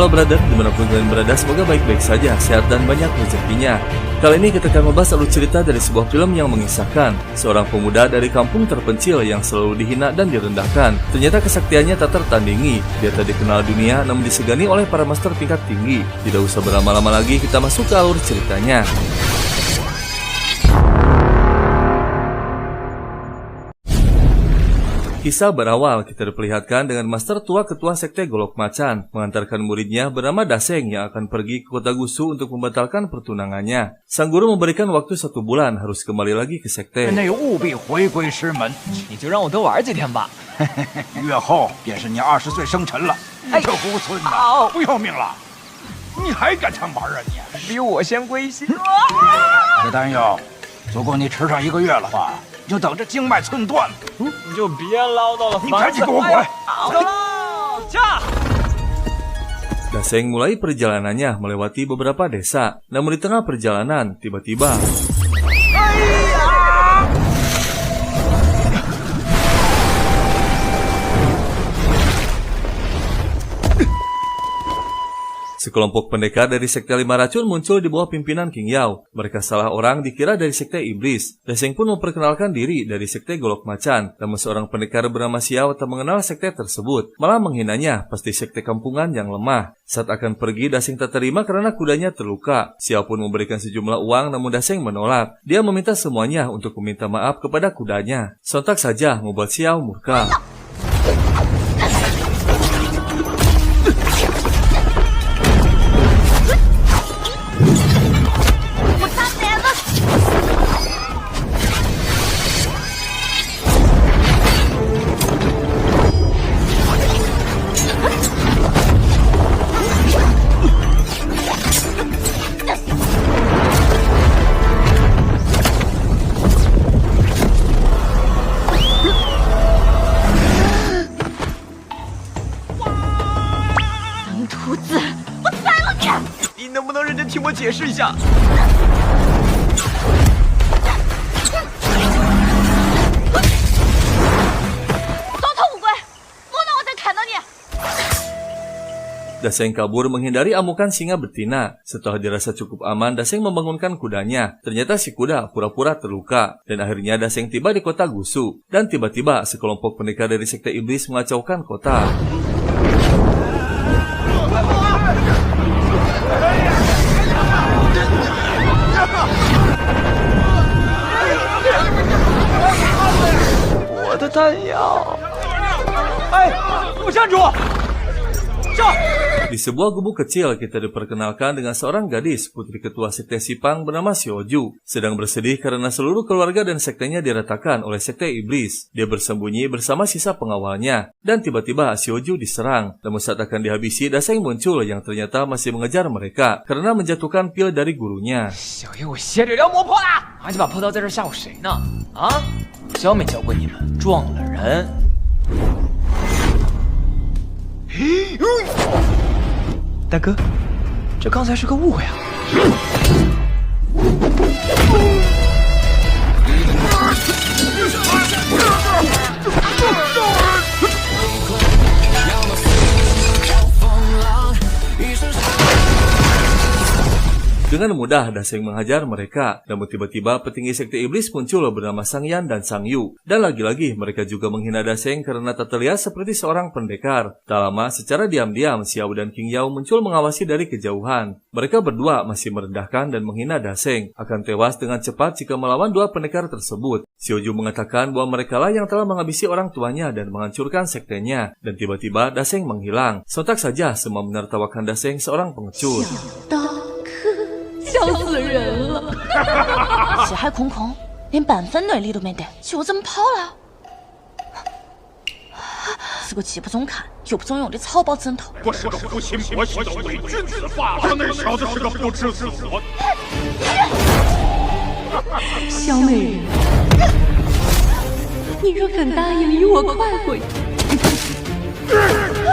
Halo brother, dimanapun kalian berada, semoga baik-baik saja, sehat dan banyak rezekinya. Kali ini kita akan membahas alur cerita dari sebuah film yang mengisahkan seorang pemuda dari kampung terpencil yang selalu dihina dan direndahkan. Ternyata kesaktiannya tak tertandingi. Dia tak dikenal dunia namun disegani oleh para master tingkat tinggi. Tidak usah berlama-lama lagi, kita masuk ke alur ceritanya. Kisah berawal kita diperlihatkan dengan master tua ketua sekte Golok Macan mengantarkan muridnya bernama Daseng yang akan pergi ke kota Gusu untuk membatalkan pertunangannya. Sang guru memberikan waktu 1 bulan harus kembali lagi ke sekte. 月后便是你20岁生辰了。这猢狲呐，不要命了！你还敢唱玩啊你？比我先归西。这丹药，如果你吃上1个月的话，就等着经脉寸断了。你就别唠叨了，你赶紧给我滚！走，驾！ Daseng mulai perjalanannya melewati beberapa desa. Namun di tengah perjalanan, tiba-tiba sekelompok pendekar dari sekte 5 racun muncul di bawah pimpinan King Yao. Mereka salah orang dikira dari sekte iblis. Daseng pun memperkenalkan diri dari sekte Golok Macan. Namun seorang pendekar bernama Xiao tak mengenal sekte tersebut. Malah menghinanya, pasti sekte kampungan yang lemah. Saat akan pergi, Daseng tak terima karena kudanya terluka. Xiao pun memberikan sejumlah uang namun Daseng menolak. Dia meminta semuanya untuk meminta maaf kepada kudanya. Sontak saja membuat Xiao murka.听我解释一下。走头乌龟，莫让我再看到你。 Daseng kabur menghindari amukan singa betina. Setelah dirasa cukup aman, Daseng membangunkan kudanya. Ternyata si kuda pura-pura terluka. Dan akhirnya Daseng tiba di kota Gusu. Dan tiba-tiba sekelompok pendekar dari sekte iblis mengacaukan kota. Di sebuah gubuk kecil kita diperkenalkan dengan seorang gadis putri ketua sekte Sipang bernama Xiaoju sedang bersedih karena seluruh keluarga dan sektenya diratakan oleh sekte iblis. Dia bersembunyi bersama sisa pengawalnya dan tiba-tiba Xiaoju diserang. Namun saat akan dihabisi, Daseng muncul yang ternyata masih mengejar mereka karena menjatuhkan pil dari gurunya. 小爷我邪水疗磨破了，还是把破刀在这吓唬谁呢？啊，教没教过你们撞了人？ 大哥，这刚才是个误会啊！Dengan mudah Daseng menghajar mereka, namun tiba-tiba petinggi sekte iblis muncul bernama Sang Yan dan Sang Yu. Dan lagi-lagi mereka juga menghina Daseng karena tak terlihat seperti seorang pendekar. Tak lama, secara diam-diam Xiao dan King Yao muncul mengawasi dari kejauhan. Mereka berdua masih merendahkan dan menghina Daseng, akan tewas dengan cepat jika melawan 2 pendekar tersebut. Xiaoju mengatakan bahwa merekalah yang telah menghabisi orang tuanya dan menghancurkan sektenya. Dan tiba-tiba Daseng menghilang. Sontak saja semua menertawakan Daseng seorang pengecut. 笑死人了！血海空空，连半分内力都没得，就这么跑了？是个既不中看又不中用的草包枕头。我是个父亲婆媳的伪君子罢了。那小子是个不知死活。小美人，你若肯答应与我快回，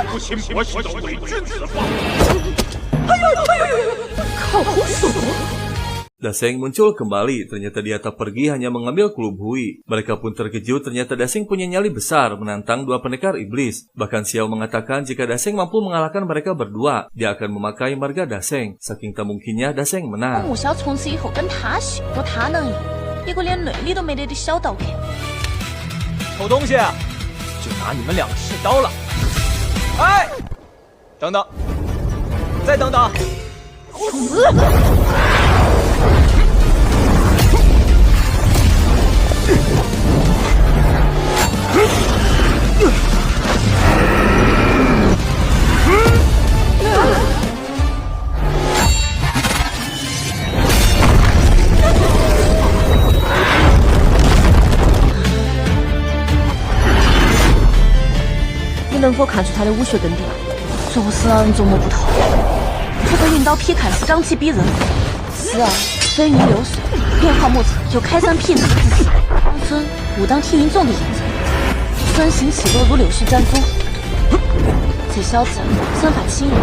父亲婆媳的伪君子罢了。哎呦，靠谱说。Daseng muncul kembali, ternyata dia tak pergi hanya mengambil klub Hui. Mereka pun terkejut ternyata Daseng punya nyali besar menantang dua pendekar iblis. Bahkan Xiao mengatakan jika Daseng mampu mengalahkan mereka berdua, dia akan memakai marga Daseng. Saking tak mungkinnya Daseng menang. 母小从此以后跟他学，说他能赢，一个连内力都没得的小刀客。偷东西，就拿你们两个试刀了。哎，等等，再等等。你能否看出他的武学根底？做神琢磨不透。他被云刀劈开是掌起逼人。是啊，水泥流水，变化莫测，有开山劈石之势，当真武当体运重的印证。专心起落如柳絮沾风，这小子身法轻盈。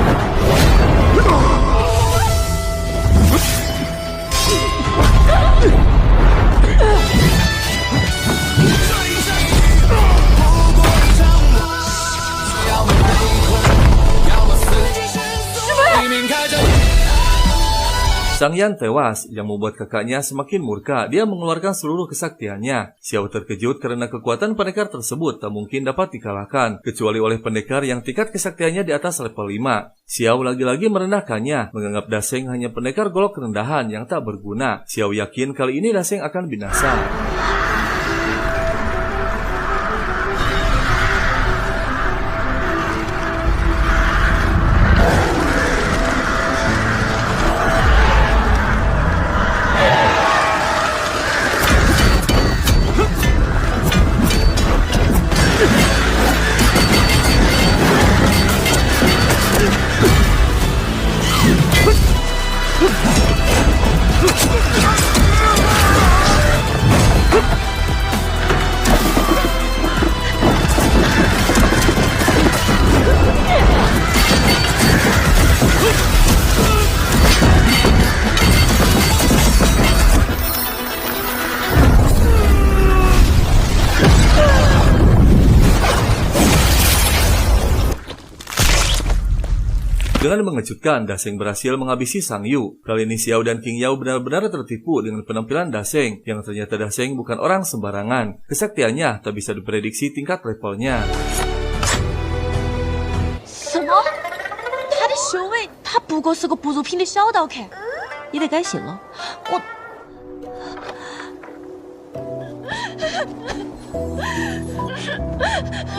Sang Yan tewas, yang membuat kakaknya semakin murka. Dia mengeluarkan seluruh kesaktiannya. Xiao terkejut karena kekuatan pendekar tersebut tak mungkin dapat dikalahkan, kecuali oleh pendekar yang tingkat kesaktiannya di atas level 5. Xiao lagi-lagi merendahkannya, menganggap Daseng hanya pendekar golok rendahan yang tak berguna. Xiao yakin kali ini Daseng akan binasa. Dengan mengejutkan, Daseng berhasil menghabisi Sang Yu. Kali ini Xiao dan King Yao benar-benar tertipu dengan penampilan Daseng, yang ternyata Daseng bukan orang sembarangan. Kesaktiannya tak bisa diprediksi tingkat levelnya. 什么？他的修为，他不过是个不入品的小刀客，你得改姓了。我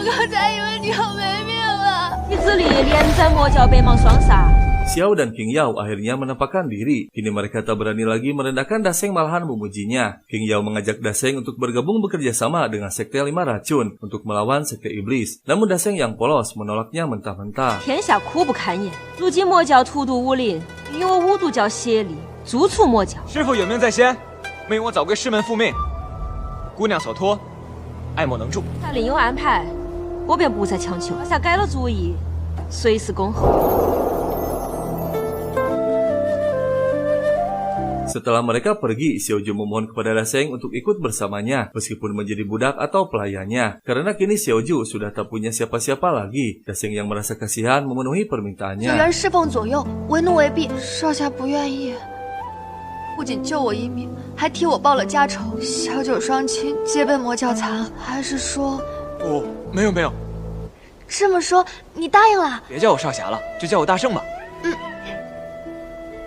刚才以为你要没命了。你自立连斩魔教北芒双杀。 Xiao dan King Yao akhirnya menampakkan diri. Kini mereka tak berani lagi merendahkan Daseng, malahan memujinya. King Yao mengajak Daseng untuk bergabung bekerja sama dengan Sekte 5 Racun untuk melawan Sekte Iblis. Namun Daseng yang polos menolaknya mentah-mentah. 天下苦不堪言，如今魔教荼毒武林，与我五毒教协力，诛除魔教。师傅有命在先，命我早归师门复命。姑娘所托，爱莫能助。他另有安排，我便不再强求。下改了主意，随时恭候。 Setelah mereka pergi, Xiaoju memohon kepada Daseng untuk ikut bersamanya, meskipun menjadi budak atau pelayannya. Karena kini Xiaoju sudah tak punya siapa-siapa lagi. Daseng yang merasa kasihan memenuhi permintaannya. 有缘侍奉左右，为奴为婢，少侠不愿意。不仅救我一命，还替我报了家仇。小九双亲皆被魔教残，还是说……哦，没有没有。这么说，你答应了？别叫我少侠了，就叫我大圣吧。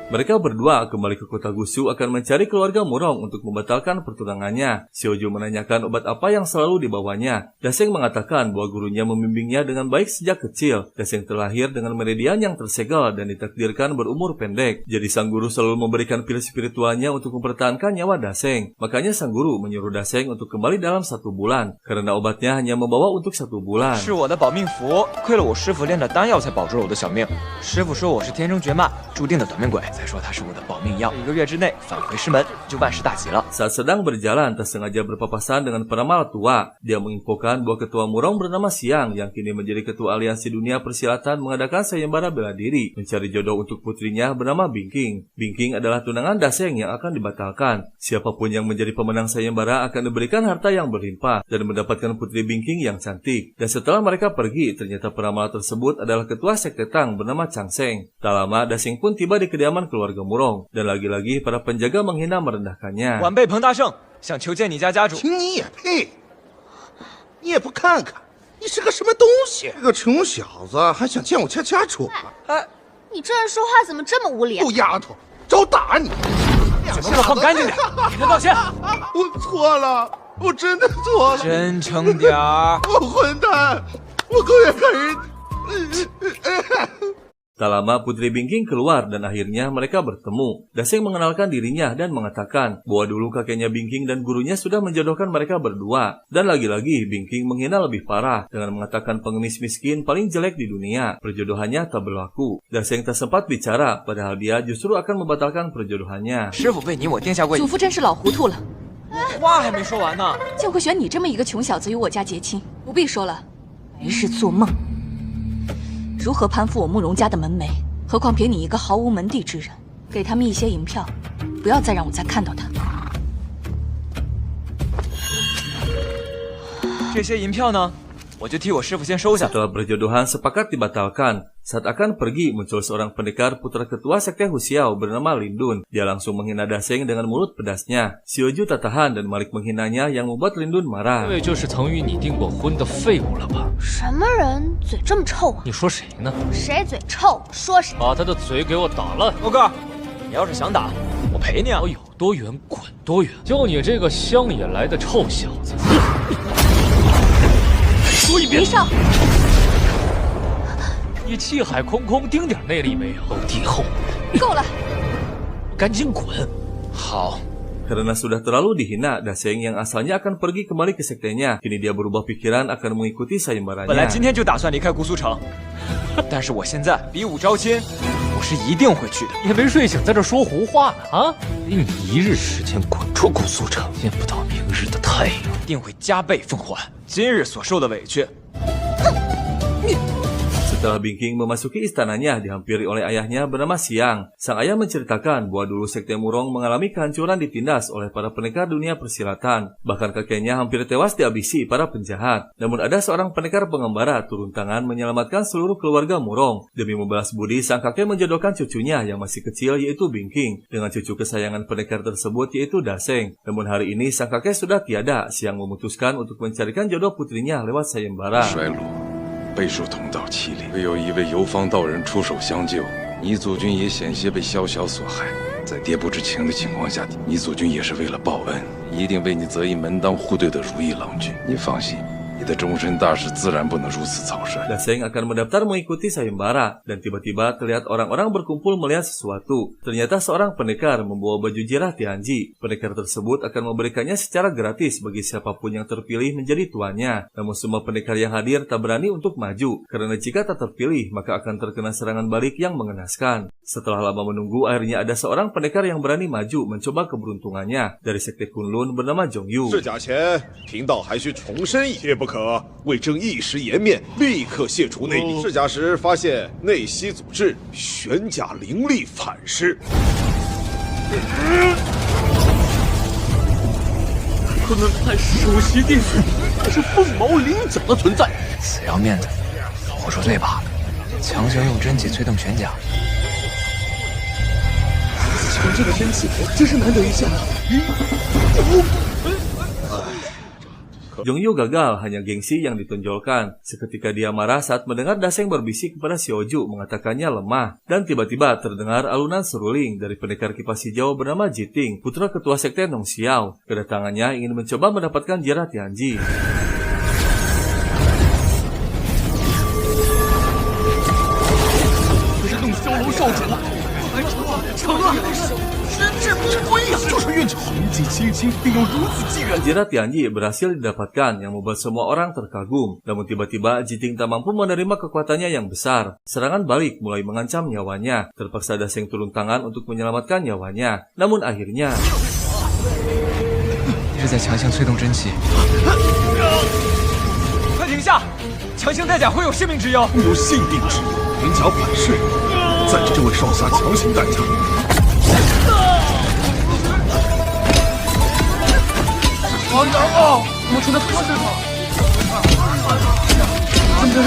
Mereka berdua kembali ke kota Gusu akan mencari keluarga Murong untuk membatalkan pertunangannya. Xiaoju menanyakan obat apa yang selalu dibawanya. Daseng mengatakan bahwa gurunya membimbingnya dengan baik sejak kecil. Daseng terlahir dengan meridian yang tersegel dan ditakdirkan berumur pendek. Jadi sang guru selalu memberikan pil spiritualnya untuk mempertahankan nyawa Daseng. Makanya sang guru menyuruh Daseng untuk kembali dalam 1 bulan. Karena obatnya hanya membawa untuk 1 bulan. 是我的保命符，亏了我师傅炼的丹药才保住了我的小命。师傅说我是天生绝脉，注定的短命鬼。再说它是我的保命药，1个月之内返回师门就万事大吉了。 Saat sedang berjalan, tak sengaja berpapasan dengan peramal tua. Dia menginfokan bahwa ketua Murong bernama Xiang yang kini menjadi ketua aliansi dunia persilatan mengadakan sayembara bela diri mencari jodoh untuk putrinya bernama Bingking. Bingking adalah tunangan Daseng yang akan dibatalkan. Siapapun yang menjadi pemenang sayembara akan diberikan harta yang berlimpah dan mendapatkan putri Bingking yang cantik. Dan setelah mereka pergi, ternyata peramal tersebut adalah ketua sekte Tang bernama Chang Seng. Tak lama, Daseng pun tiba di kediaman keluarga Murong dan lagi-lagi para penjaga menghina merendahkannya. 晚辈彭大圣想求见你家家主。 请你也配？你也不看看，你是个什么东西？这个穷小子还想见我家家主啊？哎，你这人说话怎么这么无礼啊？臭丫头，找打你！嘴巴给我放干净点，给他道歉。我错了，我真的错了。真诚点儿。我混蛋，我狗也看人。 Tak lama Putri Bingking keluar dan akhirnya mereka bertemu. Daseng mengenalkan dirinya dan mengatakan bahwa dulu kakeknya Bingking dan gurunya sudah menjodohkan mereka berdua. Dan lagi-lagi Bingking menghina lebih parah dengan mengatakan pengemis miskin paling jelek di dunia. Perjodohannya tak berlaku. Daseng tak sempat bicara, padahal dia justru akan membatalkan perjodohannya. 师傅被你我定下过，祖父真是老糊涂了，话还没说完呢。竟会选你这么一个穷小子与我家结亲。不必说了，没事做梦。 如何攀附我慕容家的门楣？何况凭你一个毫无门第之人，给他们一些银票，不要再让我再看到他。这些银票呢，我就替我师傅先收下。 Setelah perjodohan sepakat dibatalkan, saat akan pergi muncul seorang pendekar putra ketua sekte Husiao bernama Lindun. Dia langsung menghina Daseng dengan mulut pedasnya. Xiuju tak tahan dan balik menghinanya yang membuat Lindun marah. 这位就是曾与你订过婚的废物了吧？ 什么人嘴这么臭啊？你说谁呢？谁嘴臭说谁。把他的嘴给我打烂！欧哥，你要是想打，我陪你啊。我有多远滚多远！就你这个乡野来的臭小子！说一遍！林少，你气海空空，丁点内力没有，帝后，够了！赶紧滚！好。 Karena sudah terlalu dihina, Daseng yang asalnya akan pergi kembali ke sektenya, kini dia berubah pikiran akan mengikuti 本来 sayembaranya. 今天就打算离开姑苏城，但是我现在比武招亲，我是一定会去的。也没睡醒，在这说胡话呢啊！给你1日时间滚出姑苏城，见不到明日的太阳。定会加倍奉还今日所受的委屈。 Setelah Bingking memasuki istananya dihampiri oleh ayahnya bernama Xiang, sang ayah menceritakan bahwa dulu sekte Murong mengalami kehancuran ditindas oleh para pendekar dunia persilatan. Bahkan kakeknya hampir tewas dihabisi para penjahat. Namun ada seorang pendekar pengembara turun tangan menyelamatkan seluruh keluarga Murong. Demi membalas budi, sang kakek menjodohkan cucunya yang masih kecil yaitu Bingking dengan cucu kesayangan pendekar tersebut yaitu Daseng. Namun hari ini sang kakek sudah tiada. Xiang memutuskan untuk mencarikan jodoh putrinya lewat sayembara. 备受同道欺凌，唯有一位游方道人出手相救，倪祖君也险些被萧晓所害。在爹不知情的情况下，倪祖君也是为了报恩，一定为你择一门当户对的如意郎君。你放心，你的终身大事自然不能如此草率。 Daseng akan mendaftar mengikuti sayembara dan tiba-tiba terlihat orang-orang berkumpul melihat sesuatu. Ternyata seorang pendekar membawa baju jirah Tianji. Pendekar tersebut akan memberikannya secara gratis bagi siapapun yang terpilih menjadi tuannya. Namun semua pendekar yang hadir tak berani untuk maju karena jika tak terpilih maka akan terkena serangan balik yang mengenaskan. Setelah lama menunggu, akhirnya ada seorang pendekar yang berani maju mencoba keberuntungannya dari sekte Kunlun bernama Zhongyu. 试假前，贫道还需重申一切不可，为争一时颜面，立刻卸除内力。试假时发现内息阻滞，玄甲灵力反噬。不能看首席弟子是凤毛麟角的存在。死要面子，我说对吧？强行用真气催动玄甲。 强制的真气真是难得一见。 Zhongyu gagal, hanya gengsi yang ditonjolkan. Seketika dia marah saat mendengar Daseng berbisik kepada Xiuju mengatakannya lemah. Dan tiba-tiba terdengar alunan seruling dari pendekar kipas hijau bernama Jiting, putra ketua sekte Nong Xiao. Kedatangannya ingin mencoba mendapatkan jirah Tianji. 心情，并又如此惊人。 Jirat Tianyi berhasil didapatkan yang membuat semua orang terkagum. Namun tiba-tiba Jiting tak mampu menerima kekuatannya yang besar. Serangan balik mulai mengancam nyawanya. Terpaksa Daseng turun tangan untuk menyelamatkan nyawanya. Namun akhirnya 一直在强行催动真气。快停下！强行带甲会有性命之忧。有性命之忧，连甲反噬，载着这位少侠强行带甲。好难啊！我真的太难了。怎么回事？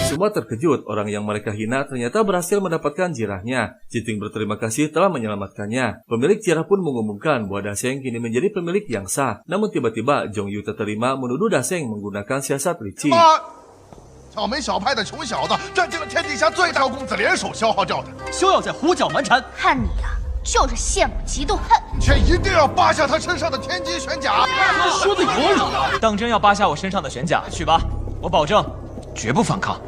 Semua terkejut, orang yang mereka hina ternyata berhasil mendapatkan jirahnya. Jiting berterima kasih telah menyelamatkannya. Pemilik jirah pun mengumumkan bahwa Daseng kini menjadi pemilik yang sah. Namun tiba-tiba Zhong Yu tak terima menuduh Daseng menggunakan siasat licik. 小门小派的穷小子，占尽了天底下最大公子联手消耗掉的，休要再胡搅蛮缠。看你呀、就是羡慕嫉妒恨。却一定要扒下他身上的天机玄甲。说的有理啊！当真要扒下我身上的玄甲，去吧，我保证。 绝不反抗！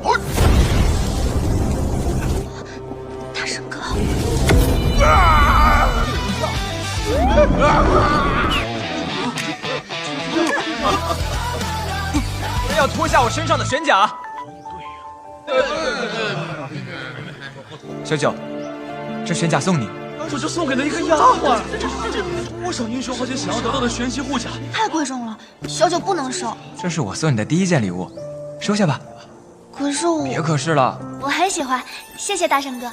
大圣哥，人要脱下我身上的玄甲！小九，这玄甲送你。我就送给了一个丫鬟，这多少英雄豪杰想要得到的玄奇护甲，太贵重了，小九不能收。这是我送你的第一件礼物，收下吧。 可是我别可是了，我很喜欢，谢谢大圣哥。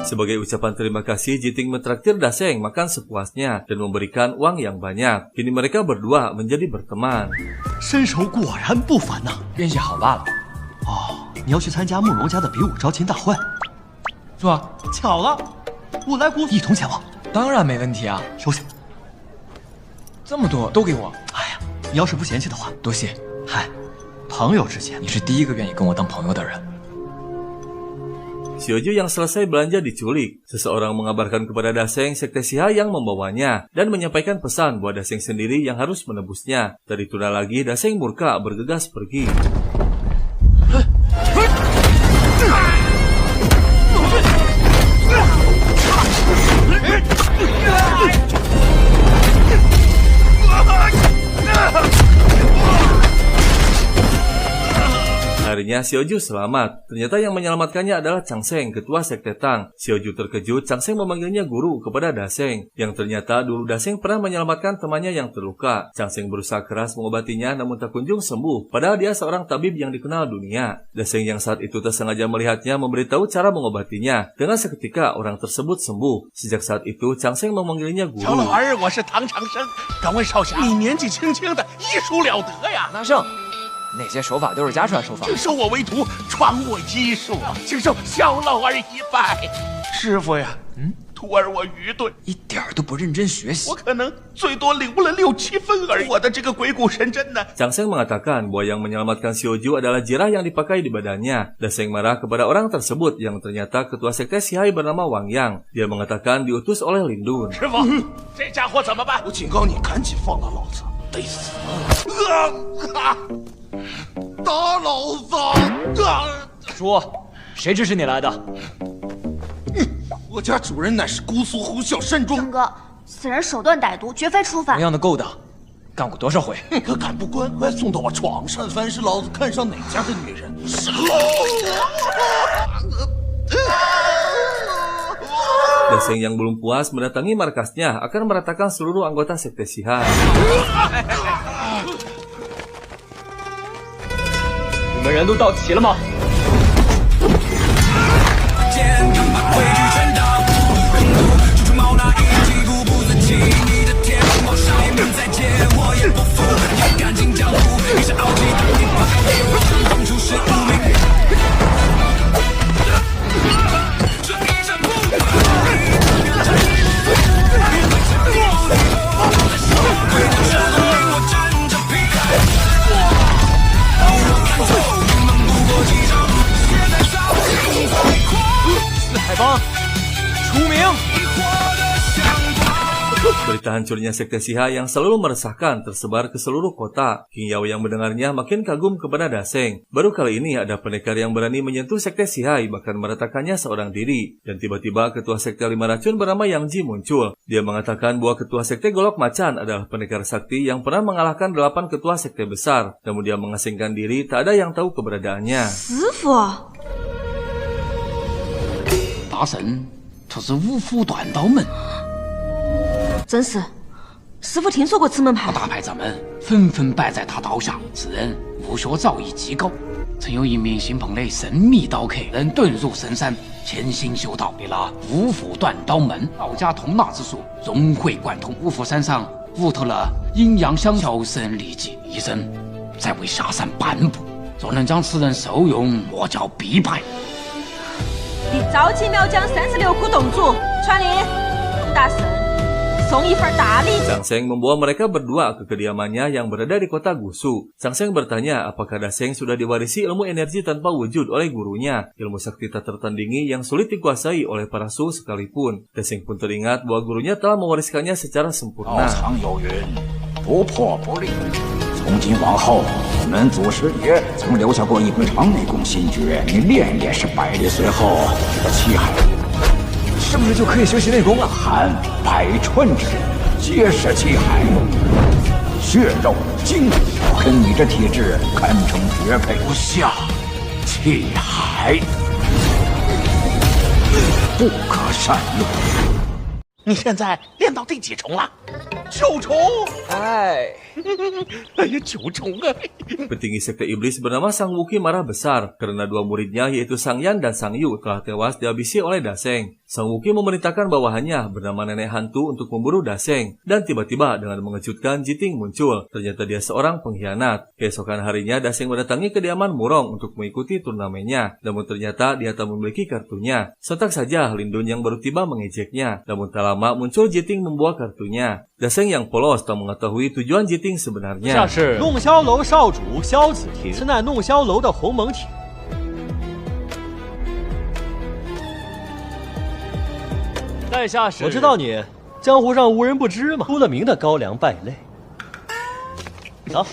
Sebagai ucapan terima kasih, Jiting mentraktir Daseng makan sepuasnya dan memberikan uang yang banyak. Kini mereka berdua menjadi berteman. 身手果然不凡呐！运气好罢了。哦，你要去参加慕容家的比武招亲大会？是吧？巧了，我来古一同前往。当然没问题啊，收下。这么多都给我。哎呀，你要是不嫌弃的话，多谢。嗨，朋友之间，你是第一个愿意跟我当朋友的人。 Xiaoju yang selesai belanja diculik. Seseorang mengabarkan kepada Daseng sekte Siha yang membawanya dan menyampaikan pesan bahwa Daseng sendiri yang harus menebusnya. Tak ditunda lagi, Daseng murka bergegas pergi. Akhirnya Xiaoju selamat. Ternyata yang menyelamatkannya adalah Changseng, ketua sekte Tang. Xiaoju terkejut, Changseng memanggilnya guru kepada Daseng. Yang ternyata dulu Daseng pernah menyelamatkan temannya yang terluka. Changseng berusaha keras mengobatinya namun tak kunjung sembuh. Padahal dia seorang tabib yang dikenal dunia. Daseng yang saat itu tersengaja melihatnya memberitahu cara mengobatinya. Dengan seketika orang tersebut sembuh. Sejak saat itu Changseng memanggilnya guru. 小老儿，我是唐长生。敢问少侠，你年纪轻轻的，医术了得呀！大圣。 那些手法都是家传手法，请收我为徒，传我医术，请受小老儿一拜。师傅呀，徒儿我愚钝，一点都不认真学习。我可能最多领悟了6、7分而已。我的这个鬼谷神针呢？ Changseng mengatakan bahwa yang menyelamatkan Xiaoju adalah jirah yang dipakai di badannya. Daseng marah kepada orang tersebut yang ternyata ketua sekte Sihai bernama Wang Yang. Dia mengatakan diutus oleh Lindun. 师傅，这家伙怎么办？我警告你，赶紧放了老子，得死！打老子！说，谁指使你来的？我家主人乃是姑苏呼啸山庄。生哥，此人手段歹毒，绝非初犯。同样的勾当，干过多少回？可敢不乖乖送到我床上？凡是老子看上哪家的女人，杀！ Daseng yang belum puas mendatangi markasnya akan meratakan seluruh anggota sekte Sihai. 你们人都到齐了吗？ Berita hancurnya Sekte Siha yang selalu meresahkan tersebar ke seluruh kota. King Yao yang mendengarnya makin kagum kepada Daseng. Baru kali ini ada pendekar yang berani menyentuh Sekte Siha bahkan meretakannya seorang diri. Dan tiba-tiba ketua Sekte 5 Racun bernama Yang Ji muncul. Dia mengatakan bahwa ketua Sekte Golok Macan adalah pendekar sakti yang pernah mengalahkan 8 ketua Sekte besar. Namun dia mengasingkan diri, tak ada yang tahu keberadaannya. 师傅，大神，这是五福断刀门。 真是，师傅听说过此门派。大派咱们纷纷拜在他刀下，此人武学造诣极高。曾有一名新彭磊神秘刀客，人遁入深山，潜心修道，为了五福断刀门，道家通纳之术融会贯通。五福山上悟透了阴阳相调神力技，一生在为下山颁布。若能将此人受用，魔教必败。你召集苗疆36窟洞主传令，大圣。 送一份大礼。 Sangseng membawa mereka berdua ke kediamannya yang berada di kota Gusu. Sangseng bertanya apakah Daseng sudah diwarisi ilmu energi tanpa wujud oleh gurunya, ilmu sakti tak tertandingi yang sulit dikuasai oleh para suhu sekalipun. Daseng pun teringat bahwa gurunya telah mewariskannya secara sempurna. 不破不立。从今往后，我们祖师爷曾留下过一本长内功心诀，你练也是百里。随后，七海。 是不是就可以学习内功了？含百川之力，皆是气海，血肉精骨，跟你这体质堪称绝配。不下气海，不可善用。你现在练到第几重了？9重。哎，哎呀，9重啊！ Petinggi Sekte Iblis bernama Sang Wuki marah besar karena dua muridnya yaitu Sang Yan dan Sang Yu telah tewas dihabisi oleh Daseng. Sang Wuki memerintahkan bawahannya bernama Nenek Hantu untuk memburu Daseng. Dan tiba-tiba dengan mengejutkan Jiting muncul. Ternyata dia seorang pengkhianat. Keesokan harinya Daseng mendatangi kediaman Murong untuk mengikuti turnamennya. Namun ternyata dia tak memiliki kartunya. Sontak saja Lindun yang baru tiba mengejeknya. Namun tak lama muncul Jiting membawa kartunya. Daseng yang polos tak mengetahui tujuan Jiting sebenarnya. 下是弄箫楼少主萧子庭，是那弄箫楼的鸿蒙体。在下是，我知道你，江湖上无人不知嘛，出了名的高粱败类。走，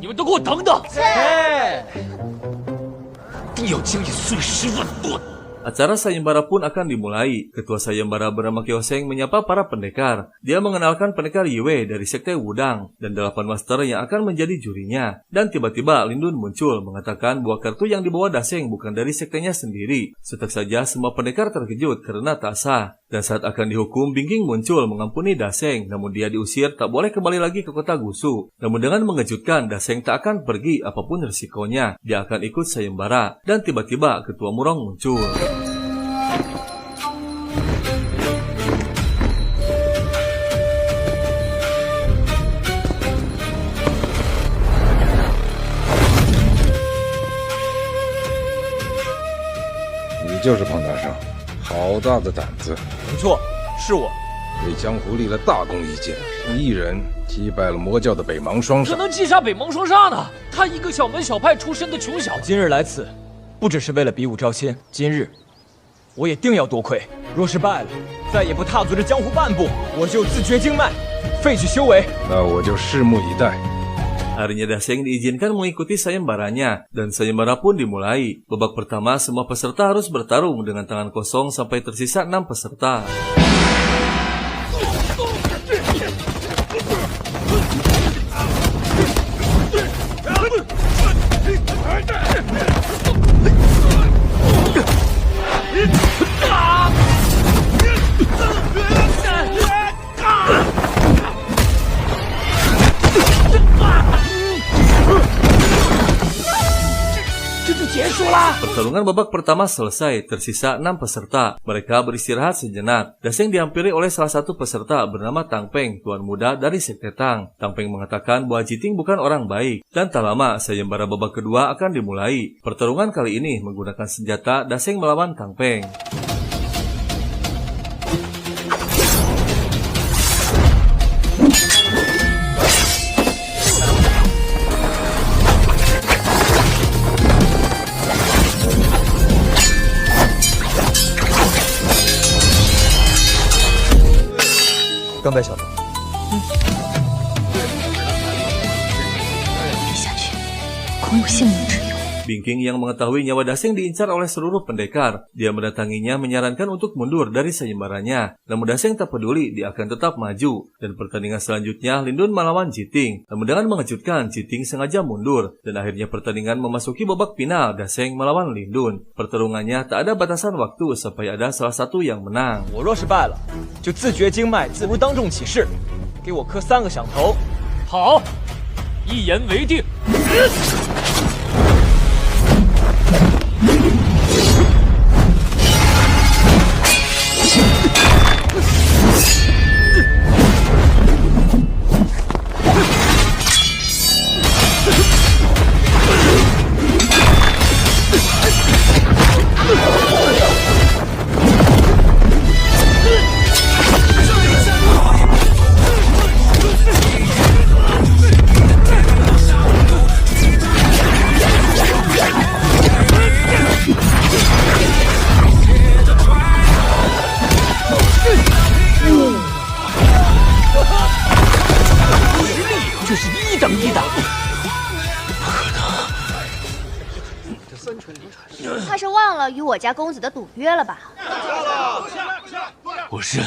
你们都给我等等！不要轻易碎尸万段。 Acara sayembara pun akan dimulai. Ketua sayembara bernama Kyoseng menyapa para pendekar. Dia mengenalkan pendekar Yue dari Sekte Wudang dan 8 master yang akan menjadi jurinya. Dan tiba-tiba Lindun muncul mengatakan bahwa kartu yang dibawa Daseng bukan dari sektenya sendiri. Sontak saja semua pendekar terkejut karena tak sah. Dan saat akan dihukum, Bingging muncul mengampuni Daseng. Namun dia diusir tak boleh kembali lagi ke kota Gusu. Namun dengan mengejutkan, Daseng tak akan pergi apapun risikonya. Dia akan ikut sayembara. Dan tiba-tiba Ketua Murong muncul. 你就是庞大圣，好大的胆子！没错，是我。为江湖立了大功一件，一人击败了魔教的北邙双煞。怎能击杀北邙双煞呢？他一个小门小派出身的穷小子。今日来此，不只是为了比武招亲，今日我也定要夺魁。若是败了，再也不踏足这江湖半步，我就自绝经脉，废去修为。那我就拭目以待。 Harinya Daseng diizinkan mengikuti sayembaranya, dan sayembara pun dimulai. Babak pertama, semua peserta harus bertarung dengan tangan kosong sampai tersisa 6 peserta. Pertarungan babak pertama selesai, tersisa 6 peserta. Mereka beristirahat sejenak. Daseng dihampiri oleh salah satu peserta bernama Tang Peng, tuan muda dari Sekte Tang. Tang Peng mengatakan bahwa Jiting bukan orang baik. Dan tak lama, sayembara babak kedua akan dimulai. Pertarungan kali ini menggunakan senjata Daseng melawan Tang Peng. 别下去，恐有性命之忧。 Bingking yang mengetahui nyawa Daseng diincar oleh seluruh pendekar. Dia mendatanginya menyarankan untuk mundur dari sayembaranya. Namun Daseng tak peduli, dia akan tetap maju. Dan pertandingan selanjutnya Lindun melawan Jiting. Namun dengan mengejutkan, Jiting sengaja mundur. Dan akhirnya pertandingan memasuki babak final Daseng melawan Lindun. Pertarungannya tak ada batasan waktu sampai ada salah satu yang menang. 我若是败了，就自绝经脉，自如当众起誓，给我磕3个响头。好，一言为定。这是1等1的，怕是忘了与我家公子的赌约了吧？我认。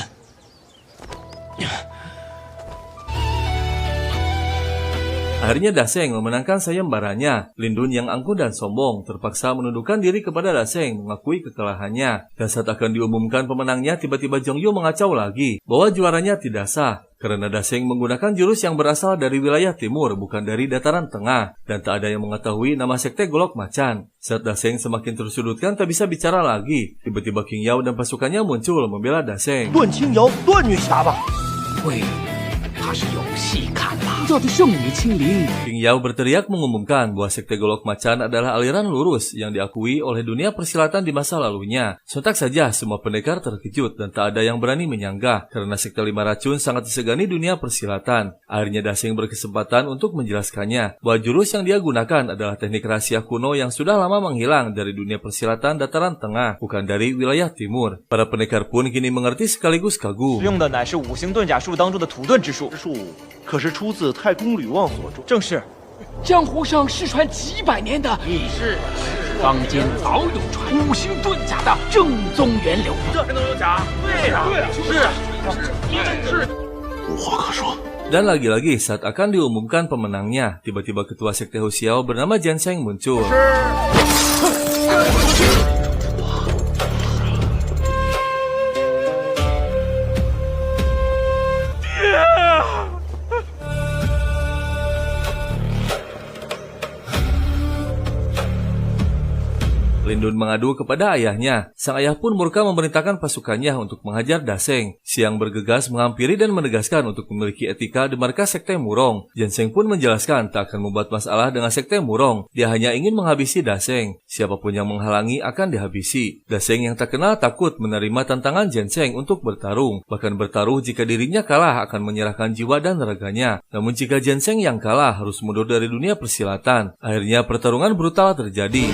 Akhirnya Daseng memenangkan sayembaranya. Lindun yang angkuh dan sombong terpaksa menundukkan diri kepada Daseng mengakui kekalahannya. Dan saat akan diumumkan pemenangnya, tiba-tiba Jongyu mengacau lagi bahwa juaranya tidak sah. Karena Daseng menggunakan jurus yang berasal dari wilayah timur, bukan dari dataran tengah. Dan tak ada yang mengetahui nama sekte Golok Macan. Saat Daseng semakin tersudutkan tak bisa bicara lagi, tiba-tiba King Yao dan pasukannya muncul membela Daseng. 段青瑶，段女侠吧。喂，他是有戏看了。 叫的圣女清灵。 King Yao berteriak mengumumkan bahwa sekte Golok Macan adalah aliran lurus yang diakui oleh dunia persilatan di masa lalunya. Sontak saja semua pendekar terkejut dan tak ada yang berani menyanggah karena sekte 5 racun sangat disegani dunia persilatan. Akhirnya Daseng berkesempatan untuk menjelaskannya bahwa jurus yang dia gunakan adalah teknik rahasia kuno yang sudah lama menghilang dari dunia persilatan dataran tengah, bukan dari wilayah timur. Para pendekar pun kini mengerti sekaligus kagum. 用的乃是5行遁甲术当中的土遁之术，可是出自太公吕望所著。正是。江湖上失传几百年的，是坊间早有传5行遁甲的正宗源流。这还能有假？对呀，是，无话可说。 Dan lagi-lagi saat akan diumumkan pemenangnya, tiba-tiba ketua sekte Huxiao bernama Jianseng muncul. Lindun mengadu kepada ayahnya. Sang ayah pun murka memerintahkan pasukannya untuk menghajar Daseng. Siang bergegas menghampiri dan menegaskan untuk memiliki etika di markas sekte Murong. Jianseng pun menjelaskan tak akan membuat masalah dengan sekte Murong. Dia hanya ingin menghabisi Daseng. Siapapun yang menghalangi akan dihabisi. Daseng yang tak kenal takut menerima tantangan Jianseng untuk bertarung. Bahkan bertaruh jika dirinya kalah akan menyerahkan jiwa dan raganya. Namun jika Jianseng yang kalah harus mundur dari dunia persilatan. Akhirnya pertarungan brutal terjadi.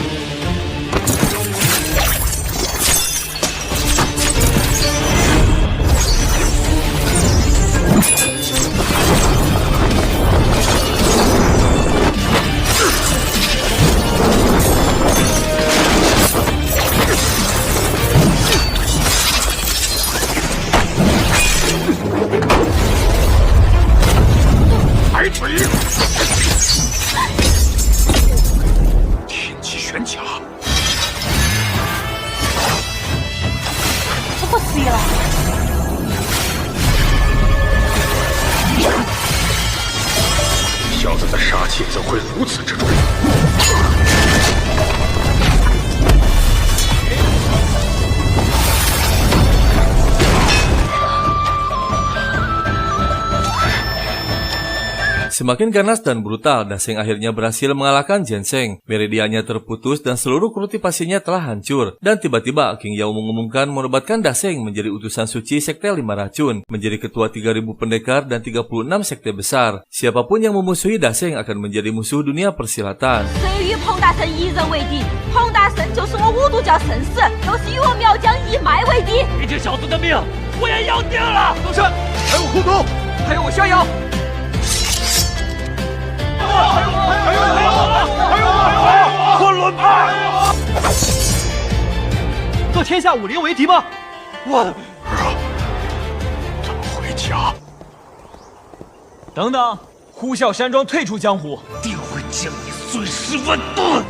Semakin ganas dan brutal, Daseng akhirnya berhasil mengalahkan Jianseng. Meridiannya terputus dan seluruh kultivasinya telah hancur. Dan tiba-tiba King Yao mengumumkan menobatkan Daseng menjadi utusan suci sekte 5 racun, menjadi ketua 3000 pendekar dan 36 sekte besar. Siapapun yang memusuhi Daseng akan menjadi musuh dunia persilatan. 谁与彭大神以人为敌？彭大神就是我五毒教圣使，又是与我苗疆一脉为敌。你这小子的命，我也要定了。是，还有空空。还有我逍遥。昆仑派，和天下武林为敌吗？我咱们回家。等等，呼啸山庄退出江湖，定会将你碎尸万段。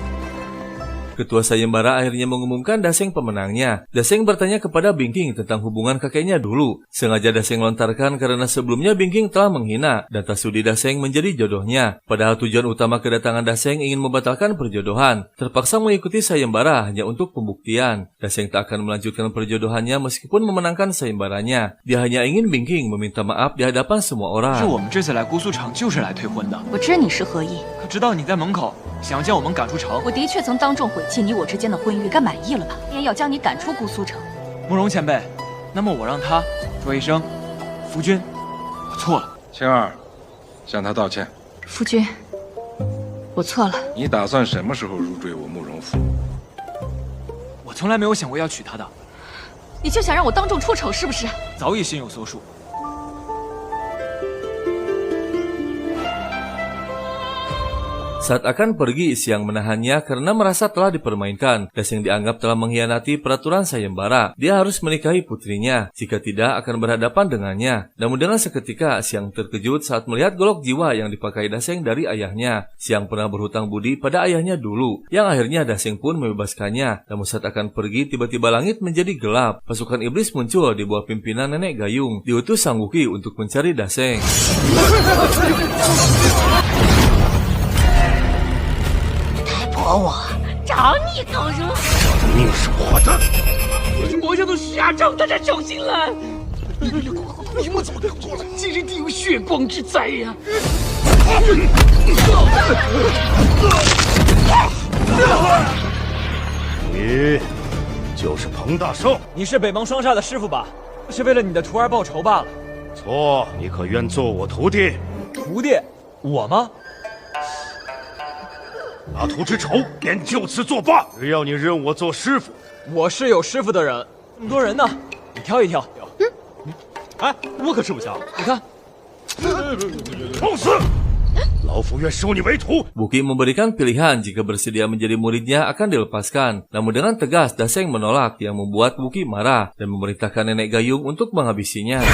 Ketua Sayembara akhirnya mengumumkan Daseng pemenangnya. Daseng bertanya kepada Bingking tentang hubungan kakeknya dulu. Sengaja Daseng lontarkan karena sebelumnya Bingking telah menghina dan tak sudi Daseng menjadi jodohnya. Padahal tujuan utama kedatangan Daseng ingin membatalkan perjodohan. Terpaksa mengikuti Sayembara hanya untuk pembuktian. Daseng tak akan melanjutkan perjodohannya meskipun memenangkan Sayembaranya. Dia hanya ingin Bingking meminta maaf di hadapan semua orang. 是我们这次来姑苏城就是来退婚的。我知你是何意，可知道你在门口想将我们赶出城。我的确曾当众悔弃你我之间的婚约，该满意了吧？便要将你赶出姑苏城。慕容前辈，那么我让他说一声，夫君，我错了。青儿，向他道歉。夫君，我错了。你打算什么时候入赘我慕容府？我从来没有想过要娶她的，你就想让我当众出丑是不是？早已心有所属。 Saat akan pergi, Xiang menahannya karena merasa telah dipermainkan. Daseng dianggap telah mengkhianati peraturan Sayembara. Dia harus menikahi putrinya, jika tidak akan berhadapan dengannya. Namun dengan seketika, Xiang terkejut saat melihat golok jiwa yang dipakai Daseng dari ayahnya. Xiang pernah berhutang budi pada ayahnya dulu, yang akhirnya Daseng pun membebaskannya. Namun saat akan pergi, tiba-tiba langit menjadi gelap. Pasukan iblis muncul di bawah pimpinan Nenek Gayung, diutus Sang Wuki untuk mencari Daseng. 我找你狗如命是我的，我是魔教的下场，他才小心了。你们怎么过来？今日定有血光之灾呀！你就是彭大圣，你是北盟双煞的师傅吧？是为了你的徒儿报仇罢了。错，你可愿做我徒弟？徒弟，我吗？ 打徒之仇便就此作罢。只要你认我做师傅，我是有师傅的人。这么多人呢，你挑一挑。哎，我可吃不消。你看，放肆！老夫愿收你为徒。 Wuki memberikan pilihan jika bersedia menjadi muridnya akan dilepaskan. Namun dengan tegas Daseng menolak yang membuat Wuki marah dan memerintahkan Nenek Gayung untuk menghabisinya.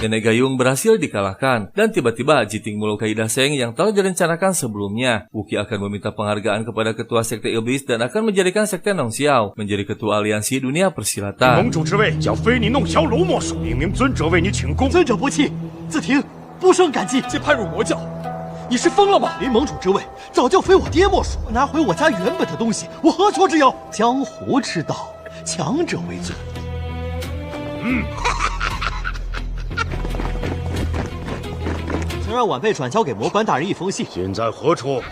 Nenek Gayung berhasil dikalahkan dan tiba-tiba Jiting melukai Daseng yang telah direncanakan sebelumnya. Wuki akan meminta penghargaan kepada ketua sekte iblis dan akan menjadikan sekte Nong Xiao menjadi ketua aliansi dunia persilatan. 盟主之位将非你弄小楼莫属，明明尊者为你请功，尊者不弃，自庭不胜感激。竟叛入魔教，你是疯了吗？临盟主之位早就非我爹莫属，拿回我家原本的东西，我何错之有？江湖之道，强者为尊。曾让晚辈转交给魔官大人一封信，现在何处？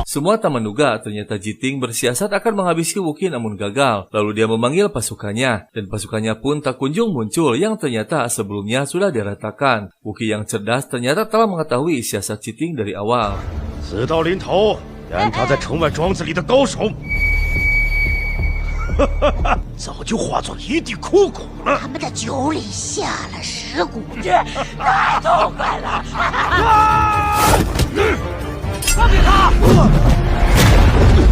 Semua tak menduga ternyata Jiting bersiasat akan menghabisi Wuki namun gagal. Lalu dia memanggil pasukannya dan pasukannya pun tak kunjung muncul yang ternyata sebelumnya sudah diratakan. Wuki yang cerdas ternyata telah mengetahui siasat Jiting dari awal. 死到临头，但他在城外庄子里的高手，早就化作一地枯骨了。他们的酒里下了尸骨，太痛快了！放给他！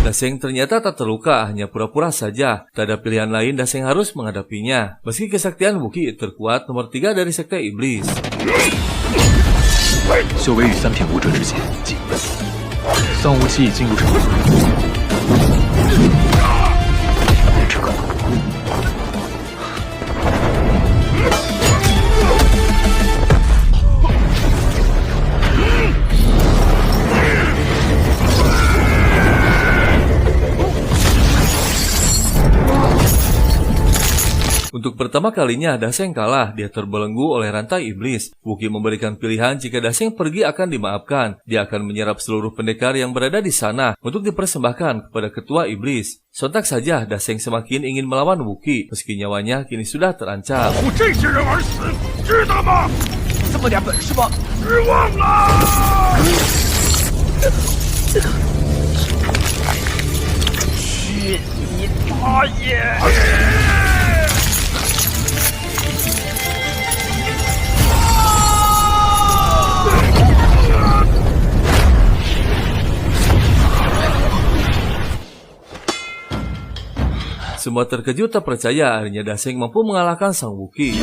Daseng ternyata tak terluka, hanya pura-pura saja. Tak ada pilihan lain, Daseng harus menghadapinya. Meski kesaktian Wuki terkuat nomor 3 dari sekte iblis. 修为与三品武者之间仅问，桑无期已进入城。这个 Untuk pertama kalinya, Daseng kalah. Dia terbelenggu oleh rantai iblis. Wuki memberikan pilihan jika Daseng pergi akan dimaafkan. Dia akan menyerap seluruh pendekar yang berada di sana untuk dipersembahkan kepada ketua iblis. Sontak saja, Daseng semakin ingin melawan Wuki, meski nyawanya kini sudah terancam. Semua terkejut tak percaya akhirnya Daseng mampu mengalahkan Sang Wuki.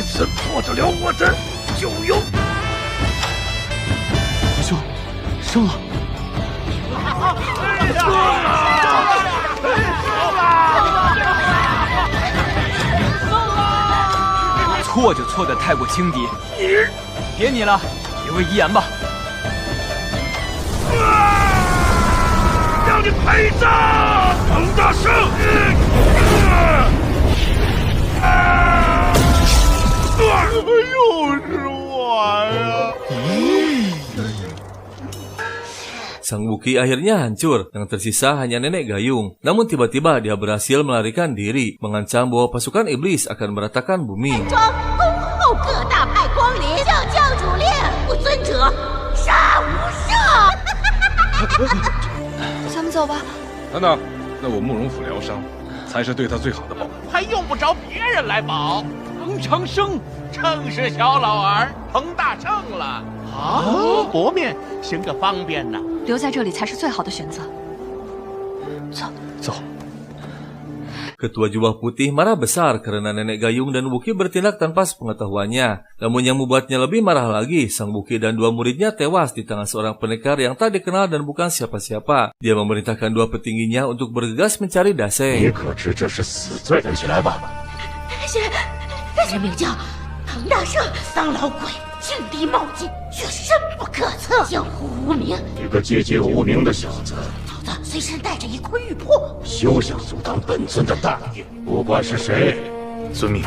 错就错得太过轻敌，别你了，留位一言吧。让你陪葬，彭大圣！又是我呀！ Sang Wuki akhirnya hancur, yang tersisa hanya Nenek Gayung. Namun tiba-tiba dia berhasil melarikan diri, mengancam bahwa pasukan iblis akan meratakan bumi.等等，那我慕容府疗伤，才是对他最好的保护。还用不着别人来保，彭长生正是小老儿彭大圣了。啊，薄面行个方便呢。留在这里才是最好的选择。走。 Ketua Jubah Putih marah besar karena Nenek Gayung dan Wuki bertindak tanpa sepengetahuannya. Namun yang membuatnya lebih marah lagi, Sang Wuki dan dua muridnya tewas di tangan seorang pendekar yang tak dikenal dan bukan siapa-siapa. Dia memerintahkan dua petingginya untuk bergegas mencari Daseng. 人名叫彭大圣，丧老鬼，劲敌冒进，却深不可测，江湖无名。一个籍籍无名的小子， 随身带着一块玉魄，休想阻挡本尊的大业。不管是谁，遵命。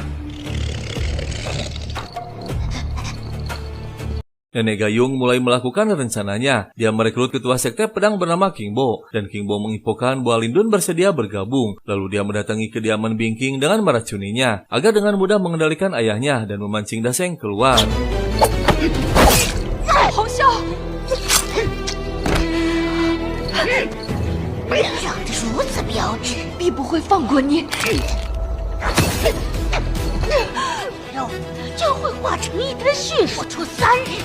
Nenek Gayung mulai melakukan rencananya. Dia merekrut ketua sekte pedang bernama King Bo, dan King Bo menginfokan bahwa Lindun bersedia bergabung. Lalu dia mendatangi kediaman Bingking dengan meracuninya, agar dengan mudah mengendalikan ayahnya dan memancing Daseng keluar. 黄潇，长得如此标致，必不会放过你。肉就会化成一滩血，不出3日，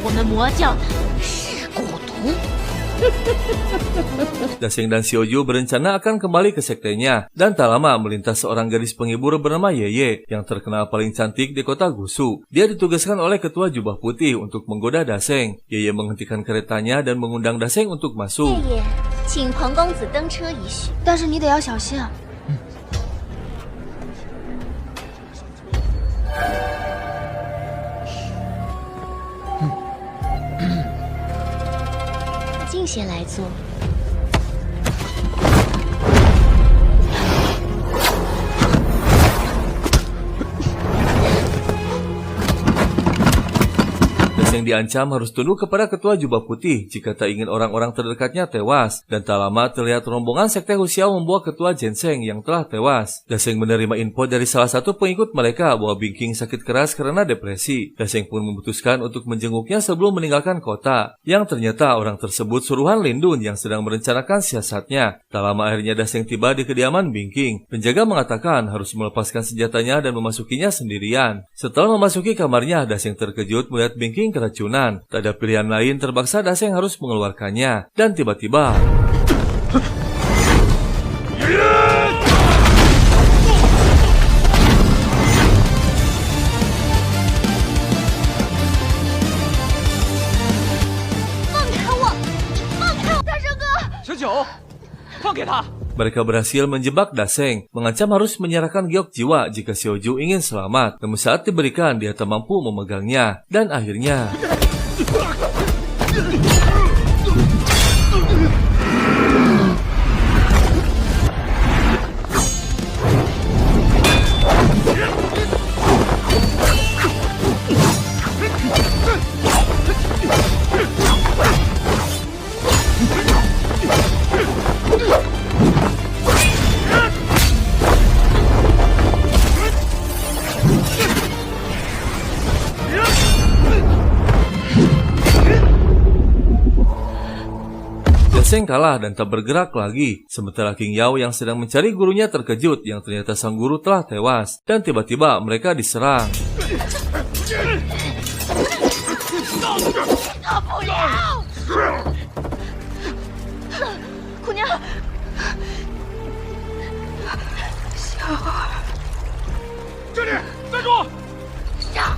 我们魔教的噬骨毒。 Daseng dan Xiaoju berencana akan kembali ke sektenya, dan tak lama melintas seorang gadis penghibur bernama Yeye yang terkenal paling cantik di kota Gusu. Dia ditugaskan oleh ketua Jubah Putih untuk menggoda Daseng. Yeye menghentikan keretanya dan mengundang Daseng untuk masuk. 爷爷，请彭公子登车一叙。但是你得要小心啊。静些来坐。 Daseng diancam harus tunduk kepada ketua Jubah Putih jika tak ingin orang-orang terdekatnya tewas. Dan tak lama terlihat rombongan sekte Huxiao membawa ketua Ginseng yang telah tewas. Daseng menerima info dari salah satu pengikut mereka bahwa Bingking sakit keras karena depresi. Daseng pun memutuskan untuk menjenguknya sebelum meninggalkan kota. Yang ternyata orang tersebut suruhan Lindun yang sedang merencanakan siasatnya. Tak lama akhirnya Daseng tiba di kediaman Bingking. Penjaga mengatakan harus melepaskan senjatanya dan memasukinya sendirian. Setelah memasuki kamarnya, Daseng terkejut melihat Bingking keracunan. Tak ada pilihan lain, terpaksa Daseng harus mengeluarkannya. Dan tiba-tiba... Mereka berhasil menjebak Daseng, mengancam harus menyerahkan giok jiwa jika Xiaoju ingin selamat. Namun saat diberikan, dia tak mampu memegangnya. Dan akhirnya... Daseng kalah dan tak bergerak lagi. Sementara King Yao yang sedang mencari gurunya terkejut yang ternyata sang guru telah tewas. Dan tiba-tiba mereka diserang. 我不了！姑娘，小儿，这里站住！上！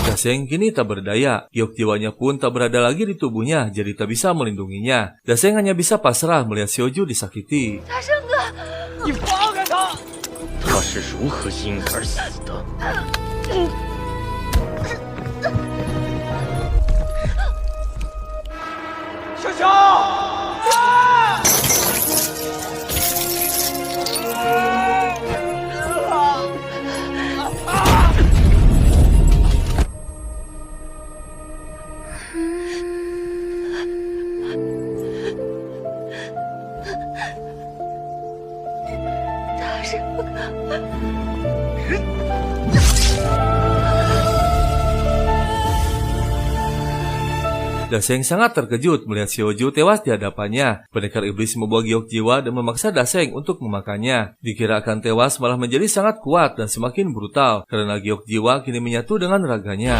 Daseng kini tak berdaya, giok jiwanya pun tak berada lagi di tubuhnya, jadi tak bisa melindunginya. Daseng hanya bisa pasrah melihat Xiaoju disakiti. 大圣哥，你放开他！ 他是如何因而死的？ 小小。 Daseng sangat terkejut melihat Xiaoju tewas di hadapannya. Pendekar iblis membawa giok jiwa dan memaksa Daseng untuk memakannya. Dikira akan tewas malah menjadi sangat kuat dan semakin brutal karena giok jiwa kini menyatu dengan raganya.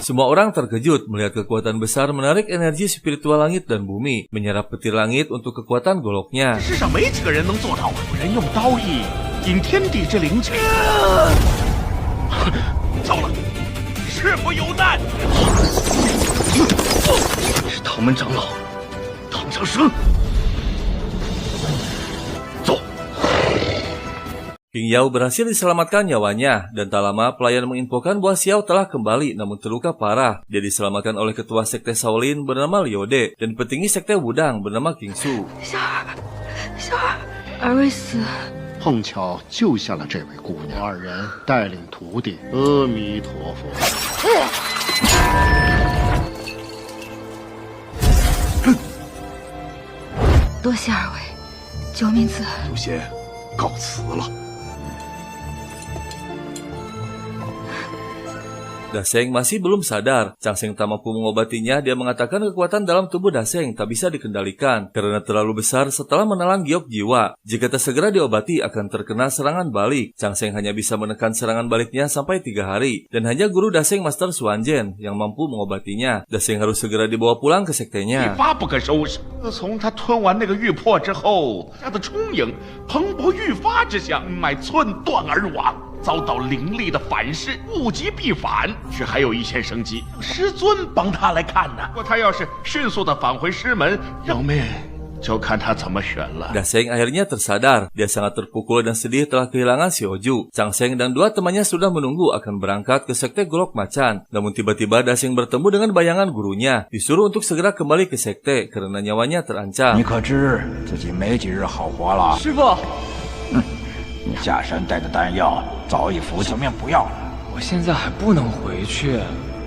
Semua orang terkejut melihat kekuatan besar menarik energi spiritual langit dan bumi, menyerap petir langit untuk kekuatan goloknya. 世上没几个人能做到，有人用刀意引天地之灵气。糟了，师傅有难！是唐门长老，唐长生。走。 King Yao berhasil diselamatkan nyawanya, dan tak lama pelayan menginfokan bahwa Xiao telah kembali namun terluka parah. Dia diselamatkan oleh ketua sekte Shaolin bernama Liu De dan petinggi sekte Wudang bernama King Su. 小儿，儿未死。 碰巧救下了这位姑娘，二人带领徒弟，阿弥陀佛。多谢二位，救命子。就先告辞了。 Daseng masih belum sadar. Changseng tak mampu mengobatinya. Dia mengatakan kekuatan dalam tubuh Daseng tak bisa dikendalikan karena terlalu besar setelah menelan giok jiwa. Jika tak segera diobati akan terkena serangan balik. Changseng hanya bisa menekan serangan baliknya sampai 3 hari. Dan hanya guru Daseng Master Xuanzhen yang mampu mengobatinya. Daseng harus segera dibawa pulang ke sektenya. 一发不可收拾。自从他吞完那个玉魄之后，他的充盈蓬勃愈发之象，脉寸断而亡。 遭到灵力的反噬，物极必反，是还有一线生机。师尊帮他来看呢。不过他要是迅速的返回师门，让命就看他怎么选了。 Daseng akhirnya tersadar. Dia sangat terpukul dan sedih telah kehilangan Xiaoju. Changseng dan 2 temannya sudah menunggu akan berangkat ke sekte Golok Macan. Namun tiba-tiba Daseng bertemu dengan bayangan gurunya. Disuruh untuk segera kembali ke sekte karena nyawanya terancam. 你可知自己没几日好活了？师傅，你下山带的丹药早已服下面不要了。我现在还不能回去，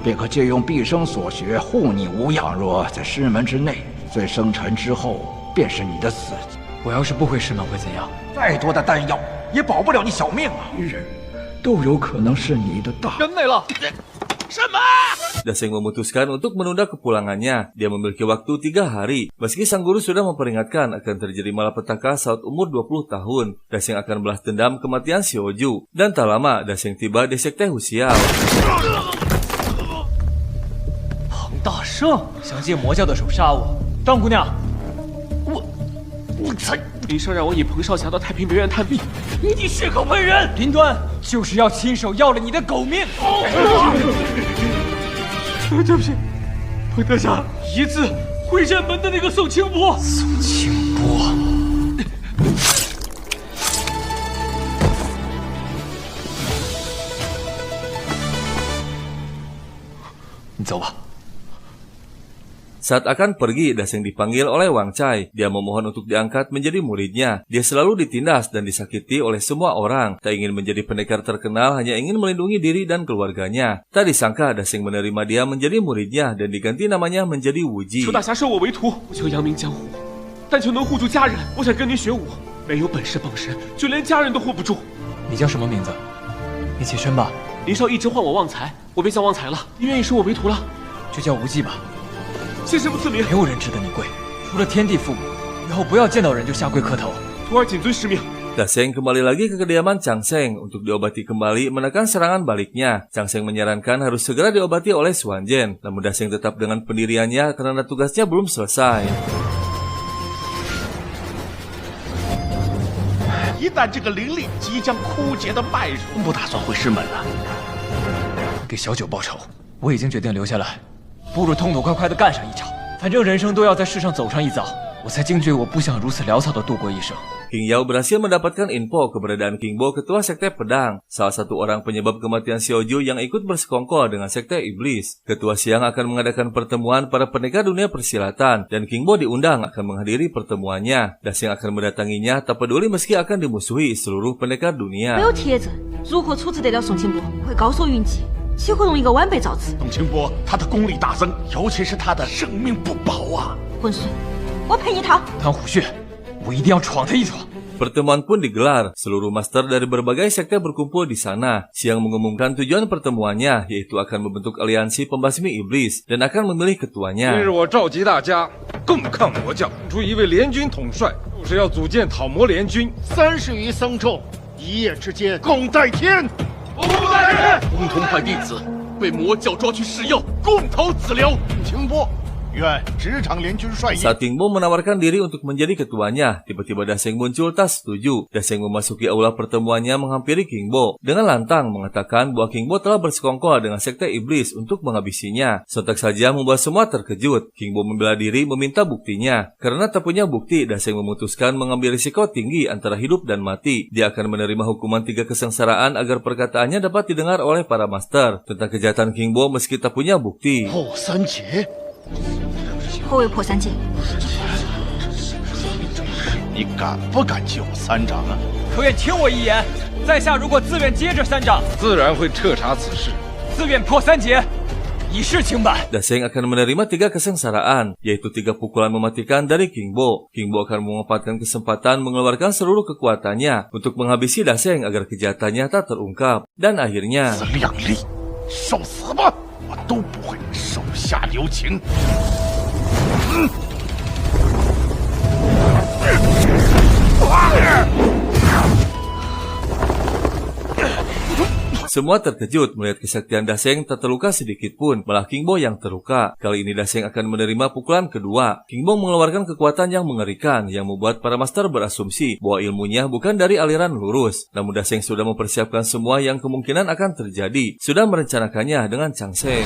便可借用毕生所学护你无恙。若在师门之内，最生辰之后便是你的死。我要是不回师门会怎样？再多的丹药也保不了你小命啊！都有可能是你的大。人没了。 什么？ Daseng memutuskan untuk menunda kepulangannya. Dia memiliki waktu 3 hari. Meski sang guru sudah memperingatkan akan terjadi malapetaka saat umur 20 tahun. Daseng akan balas dendam kematian Xiaoju. Dan tak lama Daseng tiba di sekte Huxiao. 庞大圣想借魔教的手杀我，张姑娘，我才！林少让我引彭少侠到太平别院探病，你血口喷人！林端就是要亲手要了你的狗命！对不起，彭德侠，一字会战门的那个宋清波。宋清波，你走吧。Saat akan pergi, Daseng dipanggil oleh Wang Cai. Dia memohon untuk diangkat menjadi muridnya. Dia selalu ditindas dan disakiti oleh semua orang. Tak ingin menjadi pendekar terkenal, hanya ingin melindungi diri dan keluarganya. Tak disangka Daseng menerima dia menjadi muridnya dan diganti namanya menjadi Wuji. 求大侠收我为徒，不求扬名江湖，但求能护住家人。我想跟您学武，没有本事傍身，就连家人都护不住。你叫什么名字？你起身吧。林少一直唤我旺财，我便叫旺财了。您愿意收我为徒了，就叫无忌吧。谢师傅赐名。没有人值得你跪，除了天地父母，以后不要见到人就下跪磕头。徒儿谨遵师命。 Daseng kembali lagi ke kediaman Changseng untuk diobati kembali menekan serangan baliknya. Changseng menyarankan harus segera diobati oleh Xuanzhen, namun Daseng tetap dengan pendiriannya karena tugasnya belum selesai. 一旦这个灵力即将枯竭的脉数，不打算回师门了。给小九报仇，我已经决定留下来，不如痛痛快快的干上一场。反正人生都要在世上走上一遭，我才惊觉我不想如此潦草的度过一生。 King Yao berhasil mendapatkan info keberadaan King Bo, ketua sekte pedang, salah satu orang penyebab kematian Xiaoju yang ikut bersekongkol dengan sekte iblis. Ketua Siang akan mengadakan pertemuan para pendekar dunia persilatan, dan King Bo diundang akan menghadiri pertemuannya. Daseng akan mendatanginya, tak peduli meski akan dimusuhi seluruh pendekar dunia. 没有铁证，如何处置得了宋清波？会高手云集，岂会容一个晚辈造次？宋清波，他的功力大增，尤其是他的生命不保啊！混水，我陪你趟。唐虎穴。 我一定要闯他一闯。 Pertemuan pun digelar. Seluruh master dari berbagai sekte berkumpul di sana. Siang mengumumkan tujuan pertemuannya, yaitu akan membentuk aliansi pembasmi iblis dan akan memilih ketuanya. 今日我召集大家共抗魔教，出一位联军统帅，就是要组建讨魔联军。30余僧众，一夜之间共戴天。共戴天！共同派弟子被魔教抓去试药，共讨子辽。清波。 愿职场联军帅印。 Saat King Bo menawarkan diri untuk menjadi ketuanya, tiba-tiba Daseng muncul tak setuju. Daseng memasuki aula pertemuannya menghampiri King Bo dengan lantang mengatakan bahwa King Bo telah bersekongkol dengan sekte iblis untuk menghabisinya. Sontak saja membuat semua terkejut. King Bo membela diri meminta buktinya. Karena tak punya bukti, Daseng memutuskan mengambil risiko tinggi antara hidup dan mati. Dia akan menerima hukuman 3 kesengsaraan agar perkataannya dapat didengar oleh para master tentang kejahatan King Bo meski tak punya bukti. 破三劫。 何为破三界？你敢不敢救三长啊？可愿听我一言？在下如果自愿接这三长，自然会彻查此事，自愿破三劫，以示清白。 Daseng akan menerima 3 kesengsaraan, yaitu 3 pukulan mematikan dari King Bo. King Bo akan memanfaatkan kesempatan mengeluarkan seluruh kekuatannya untuk menghabisi Daseng agar kejahatannya tak terungkap. Dan akhirnya... 受死吧！我都不会手下留情。Semua terkejut melihat kesaktian Daseng tak terluka sedikit pun, malah King Bo yang terluka. Kali ini Daseng akan menerima pukulan kedua. King Bo mengeluarkan kekuatan yang mengerikan yang membuat para master berasumsi bahwa ilmunya bukan dari aliran lurus. Namun Daseng sudah mempersiapkan semua yang kemungkinan akan terjadi, sudah merencanakannya dengan Changseng.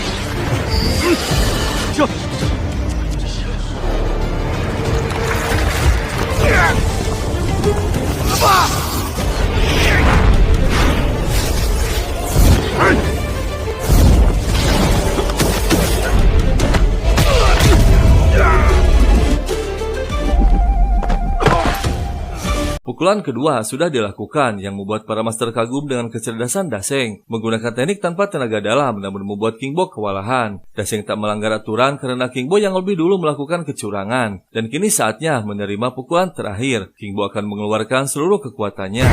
Pukulan kedua sudah dilakukan yang membuat para master kagum dengan kecerdasan Daseng. Menggunakan teknik tanpa tenaga dalam namun membuat King Bo kewalahan. Daseng tak melanggar aturan karena King Bo yang lebih dulu melakukan kecurangan. Dan kini saatnya menerima pukulan terakhir. King Bo akan mengeluarkan seluruh kekuatannya.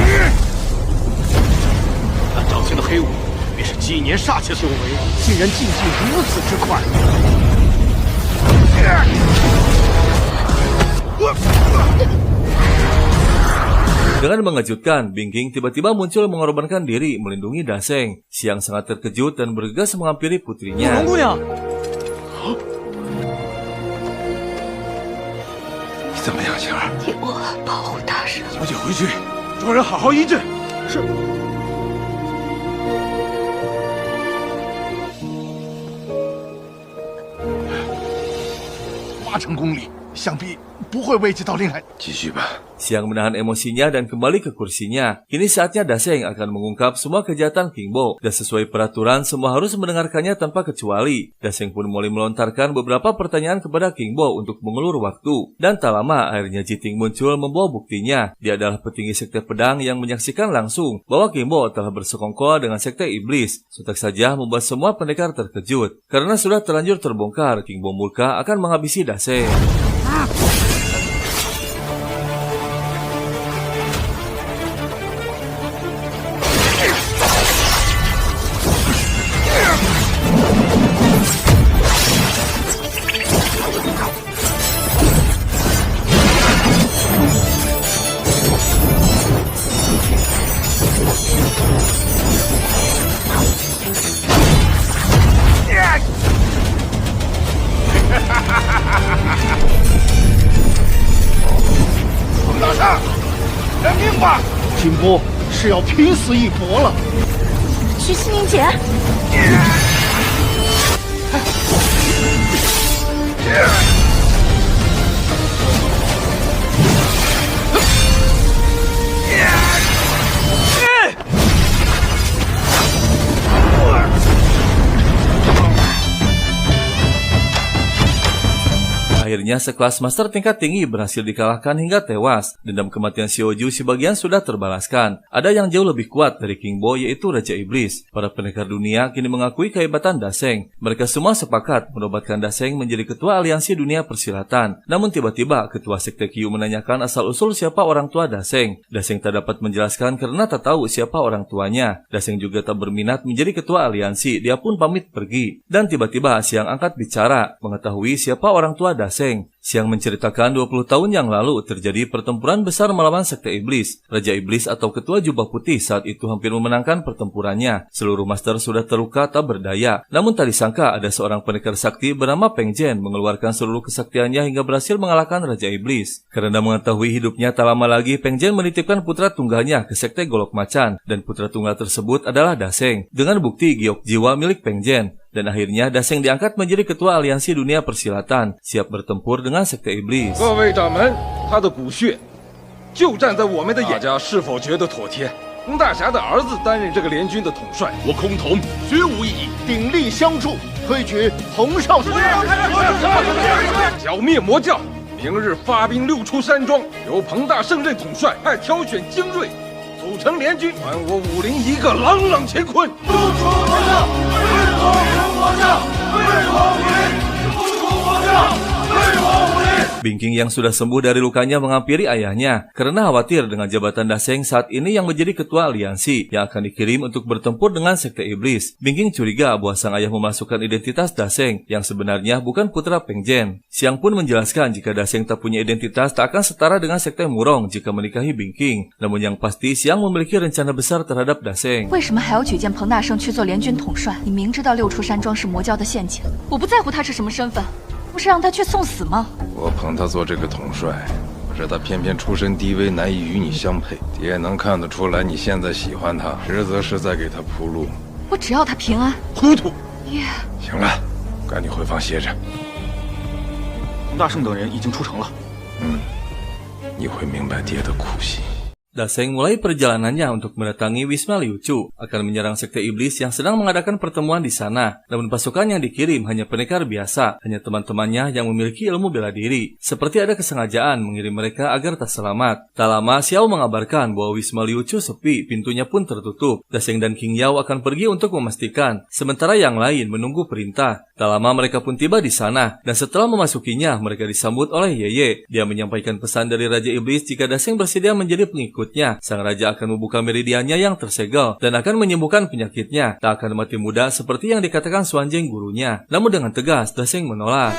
那掌心的黑雾，便是几年煞气修为，竟然进境如此之快。 Dengan mengejutkan, Bingking tiba-tiba muncul mengorbankan diri melindungi Daseng. Siang sangat terkejut dan bergegas menghampiri putrinya.8成功力，想必不会危及到令来。继续吧。Siang menahan emosinya dan kembali ke kursinya. Kini saatnya Daseng akan mengungkap semua kejahatan King Bo. Dan sesuai peraturan, semua harus mendengarkannya tanpa kecuali. Daseng pun mulai melontarkan beberapa pertanyaan kepada King Bo untuk mengulur waktu. Dan tak lama, akhirnya Jiting muncul membawa buktinya. Dia adalah petinggi sekte pedang yang menyaksikan langsung bahwa King Bo telah bersekongkol dengan sekte iblis. Sontak saja membuat semua pendekar terkejut. Karena sudah terlanjur terbongkar, King Bo murka akan menghabisi Daseng.金波是要拼死一搏了。徐熙宁姐，Akhirnya sekelas master tingkat tinggi berhasil dikalahkan hingga tewas. Dendam kematian Xiaoju sebagian sudah terbalaskan. Ada yang jauh lebih kuat dari King Bo, yaitu Raja Iblis. Para pendekar dunia kini mengakui kehebatan Daseng. Mereka semua sepakat menobatkan Daseng menjadi ketua aliansi dunia persilatan. Namun tiba-tiba ketua sekte Qiu menanyakan asal-usul siapa orang tua Daseng. Daseng tak dapat menjelaskan karena tak tahu siapa orang tuanya. Daseng juga tak berminat menjadi ketua aliansi. Dia pun pamit pergi. Dan tiba-tiba Siang angkat bicara, mengetahui siapa orang tua Daseng. Siang menceritakan 20 tahun yang lalu terjadi pertempuran besar melawan sekte iblis. Raja Iblis atau ketua jubah putih saat itu hampir memenangkan pertempurannya. Seluruh master sudah terluka tak berdaya. Namun tak disangka ada seorang pendekar sakti bernama Peng Zhen mengeluarkan seluruh kesaktiannya hingga berhasil mengalahkan Raja Iblis. Karena mengetahui hidupnya tak lama lagi, Peng Zhen menitipkan putra tunggalnya ke sekte Golok Macan. Dan putra tunggal tersebut adalah Daseng. Dengan bukti giok jiwa milik Peng Zhen. Dan akhirnya Daseng diangkat menjadi ketua aliansi dunia persilatan, siap bertempur dengan sekte iblis. 各位掌门，他的骨血就站在我们的眼，大家是否觉得妥帖？洪大侠的儿子担任这个联军的统帅，我崆峒绝无异议，鼎力相助，推举洪少师。剿灭魔教，明日发兵六出山庄，由彭大圣任统帅，派挑选精锐，组成联军，还我武林一个朗朗乾坤。不出魔教，为我赢魔教，为我武林，不出魔教，为我武林。 Bingking yang sudah sembuh dari lukanya menghampiri ayahnya karena khawatir dengan jabatan Daseng saat ini yang menjadi ketua aliansi yang akan dikirim untuk bertempur dengan sekte iblis. Bingking curiga bahwa sang ayah memasukkan identitas Daseng yang sebenarnya bukan putra Peng Zhen. Siang pun menjelaskan jika Daseng tak punya identitas tak akan setara dengan sekte Murong jika menikahi Bingking. Namun yang pasti Siang memiliki rencana besar terhadap Daseng. 为什么还要举荐彭大圣去做联军统帅？你明知道六出山庄是魔教的陷阱，我不在乎他是什么身份。 不是让他去送死吗？我捧他做这个统帅，可是他偏偏出身低微，难以与你相配。爹能看得出来，你现在喜欢他，实则是在给他铺路。我只要他平安。糊涂！爹，行了，该你回房歇着。洪大圣等人已经出城了。你会明白爹的苦心。 Daseng mulai perjalanannya untuk mendatangi Wisma Liu Chu, akan menyerang sekte iblis yang sedang mengadakan pertemuan di sana. Namun pasukan yang dikirim hanya pendekar biasa, hanya teman-temannya yang memiliki ilmu bela diri. Seperti ada kesengajaan mengirim mereka agar tak selamat. Tak lama, Xiao mengabarkan bahwa Wisma Liu Chu sepi, pintunya pun tertutup. Daseng dan King Yao akan pergi untuk memastikan, sementara yang lain menunggu perintah. Tak lama mereka pun tiba di sana, dan setelah memasukinya, mereka disambut oleh Yeye. Dia menyampaikan pesan dari Raja Iblis jika Daseng bersedia menjadi pengikut. Sang raja akan membuka meridiannya yang tersegel dan akan menyembuhkan penyakitnya. Tak akan mati muda seperti yang dikatakan Xuanjing gurunya. Namun dengan tegas, Daseng menolak.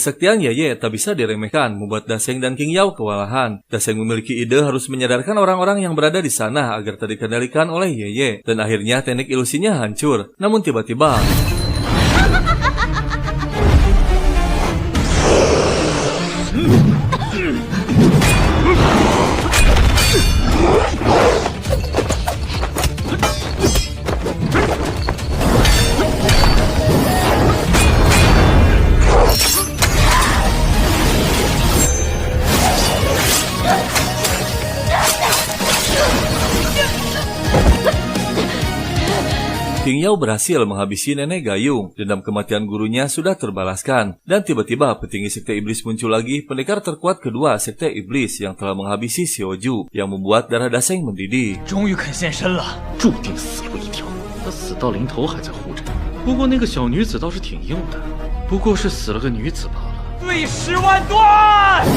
Kesaktian Ye tak bisa diremehkan, membuat Da Sheng dan King Yao kewalahan. Da Sheng memiliki ide harus menyadarkan orang-orang yang berada di sana agar tak dikendalikan oleh Ye, dan akhirnya teknik ilusinya hancur. Namun tiba-tiba King Yao berhasil menghabisi Nenek Gayung. Dendam kematian gurunya sudah terbalaskan. Dan tiba-tiba petinggi Sekte Iblis muncul lagi, pendekar terkuat kedua Sekte Iblis yang telah menghabisi Xiaoju, yang membuat darah Da Sheng mendidih. 终于肯现身了，注定死路一条。他死到临头还在护着。不过那个小女子倒是挺硬的，不过是死了个女子罢了。对10万段。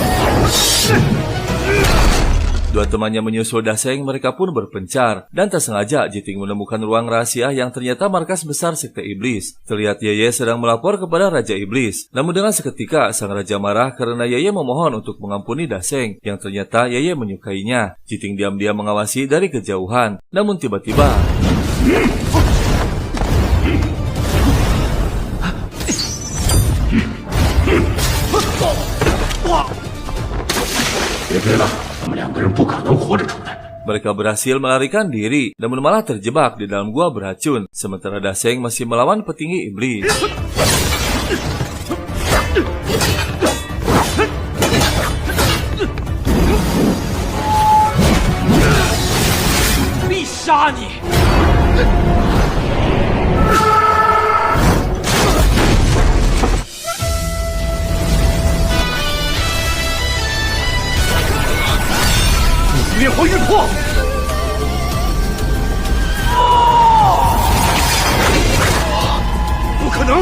Dua temannya menyusul Da Sheng, mereka pun berpencar. Dan tak sengaja Jiting menemukan ruang rahasia yang ternyata markas besar Sekte Iblis. Terlihat Ye sedang melapor kepada Raja Iblis. Namun dengan seketika sang raja marah karena Ye memohon untuk mengampuni Da Sheng, yang ternyata Ye menyukainya. Jiting diam-diam mengawasi dari kejauhan. Namun tiba-tiba mereka berhasil melarikan diri, namun malah terjebak di dalam gua beracun. Sementara Da Sheng masih melawan petinggi iblis. Bisa你！ 烈火玉魄，不可能！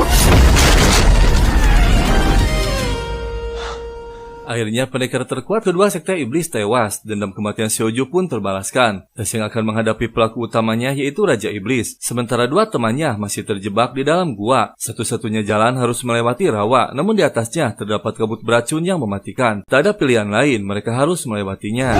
Akhirnya pendekar terkuat kedua Sekte Iblis tewas. Dendam kematian Xiaoju pun terbalaskan. Da Sheng akan menghadapi pelaku utamanya, yaitu Raja Iblis. Sementara dua temannya masih terjebak di dalam gua. Satu-satunya jalan harus melewati rawa, namun di atasnya terdapat kabut beracun yang mematikan. Tak ada pilihan lain, mereka harus melewatinya.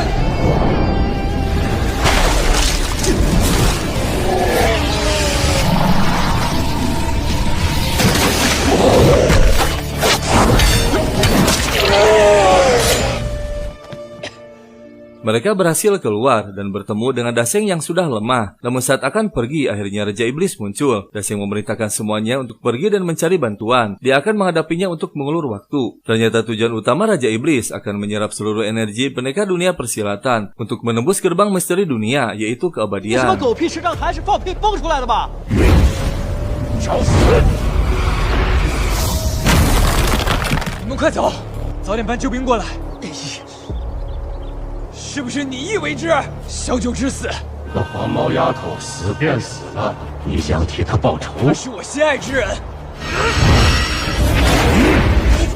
Mereka berhasil keluar dan bertemu dengan Da Sheng yang sudah lemah. Namun saat akan pergi, akhirnya Raja Iblis muncul. Da Sheng memerintahkan semuanya untuk pergi dan mencari bantuan. Dia akan menghadapinya untuk mengulur waktu. Ternyata tujuan utama Raja Iblis akan menyerap seluruh energi pendekar dunia persilatan untuk menembus gerbang misteri dunia, yaitu keabadian. 你们快走，早点搬救兵过来。是不是你意为之？小九之死，那黄毛丫头死便死了，你想替她报仇？她是我心爱之人。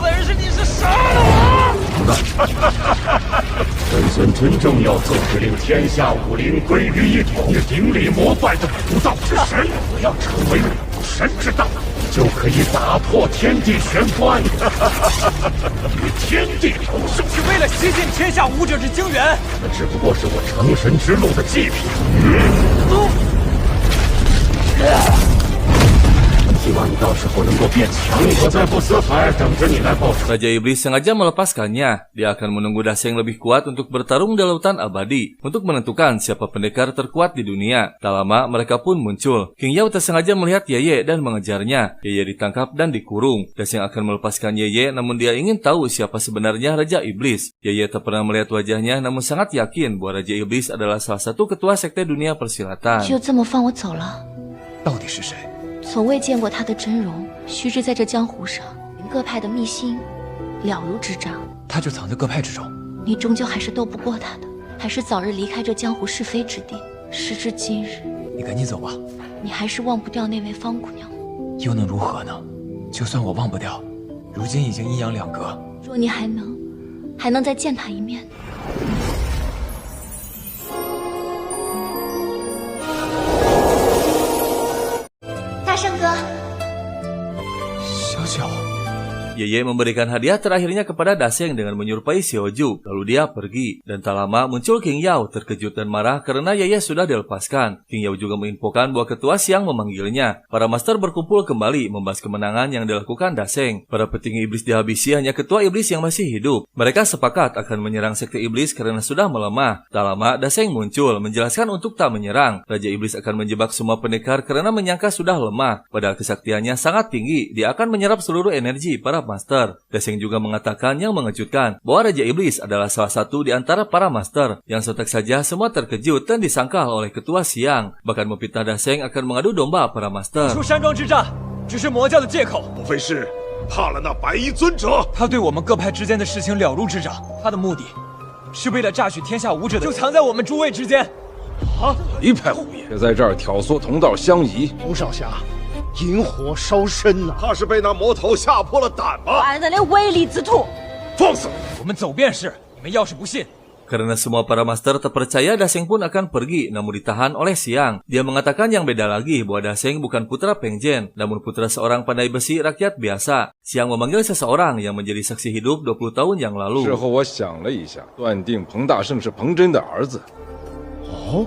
本事你是杀了我！本尊真正要做是令天下武林归于一统，顶礼膜拜的武道之神。只要成为武神之道，就可以打破天地玄关，与天地同寿。是为了吸尽天下武者之精元，那只不过是我成神之路的祭品。希望你到时候能够变强，我在不死海等着你来报仇。 Raja Iblis sengaja melepaskannya. Dia akan menunggu Da Sheng lebih kuat untuk bertarung di lautan abadi, untuk menentukan siapa pendekar terkuat di dunia. Tak lama mereka pun muncul. King Yao tersengaja melihat Ye dan mengejarnya. Ye ditangkap dan dikurung. Da Sheng akan melepaskan Ye, namun dia ingin tahu siapa sebenarnya Raja Iblis. Ye tak pernah melihat wajahnya, namun sangat yakin bahwa Raja Iblis adalah salah satu ketua sekte dunia persilatan. 就这么放我走了？到底是谁？ 从未见过他的真容，须知在这江湖上，各派的秘辛了如指掌。他就藏在各派之中。你终究还是斗不过他的，还是早日离开这江湖是非之地。时至今日，你赶紧走吧。你还是忘不掉那位方姑娘吗？又能如何呢？就算我忘不掉，如今已经阴阳两隔。若你还能再见他一面。 大圣哥，小九， Yeye memberikan hadiah terakhirnya kepada Daseng dengan menyerupai Xiaoju, lalu dia pergi. Dan tak lama muncul King Yao terkejut dan marah karena Yeye sudah dilepaskan. King Yao juga menginfokan bahwa ketua Xiang memanggilnya. Para master berkumpul kembali membahas kemenangan yang dilakukan Daseng. Para petinggi iblis dihabisi, hanya ketua iblis yang masih hidup. Mereka sepakat akan menyerang sekte iblis karena sudah melemah. Tak lama Daseng muncul menjelaskan untuk tak menyerang. Raja iblis akan menjebak semua pendekar karena menyangka sudah lemah. Padahal kesaktiannya sangat tinggi. Dia akan menyerap seluruh energi para master. Daseng juga mengatakan yang mengejutkan bahwa Raja Iblis adalah salah satu di antara para master. Yang sontak saja semua terkejut dan disangkal oleh ketua Xiang. Bahkan memfitnah Daseng akan mengadu domba para master. 出山庄之战只是魔教的借口，莫非是怕了那白衣尊者？他对我们各派之间的事情了如指掌，他的目的是为了榨取天下武者的，就藏在我们诸位之间。啊！一派胡言，却在这儿挑唆同道相宜。吴少侠，引火烧身呐！他是被那魔头吓破了胆吗？万人的唯利之图！放肆！我们走便是，你们要是不信。 Karena semua para master terpercaya Daseng pun akan pergi, namun ditahan oleh Xiang. Dia mengatakan yang beda lagi bahwa Daseng bukan putra Pengjen, namun putra seorang pandai besi rakyat biasa. Xiang memanggil seseorang yang menjadi saksi hidup 20 tahun yang lalu. 事后我想了一下，断定彭大圣是彭真的儿子。哦，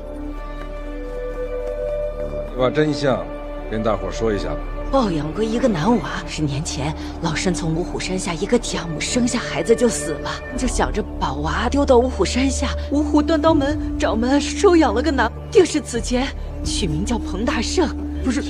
你把真相跟大伙说一下吧。 抱养过一个男娃，10年前老身从五虎山下一个家母生下孩子就死了，就想着把娃丢到五虎山下，五虎断刀门掌门收养了个男，定是此前，取名叫彭大圣。不是，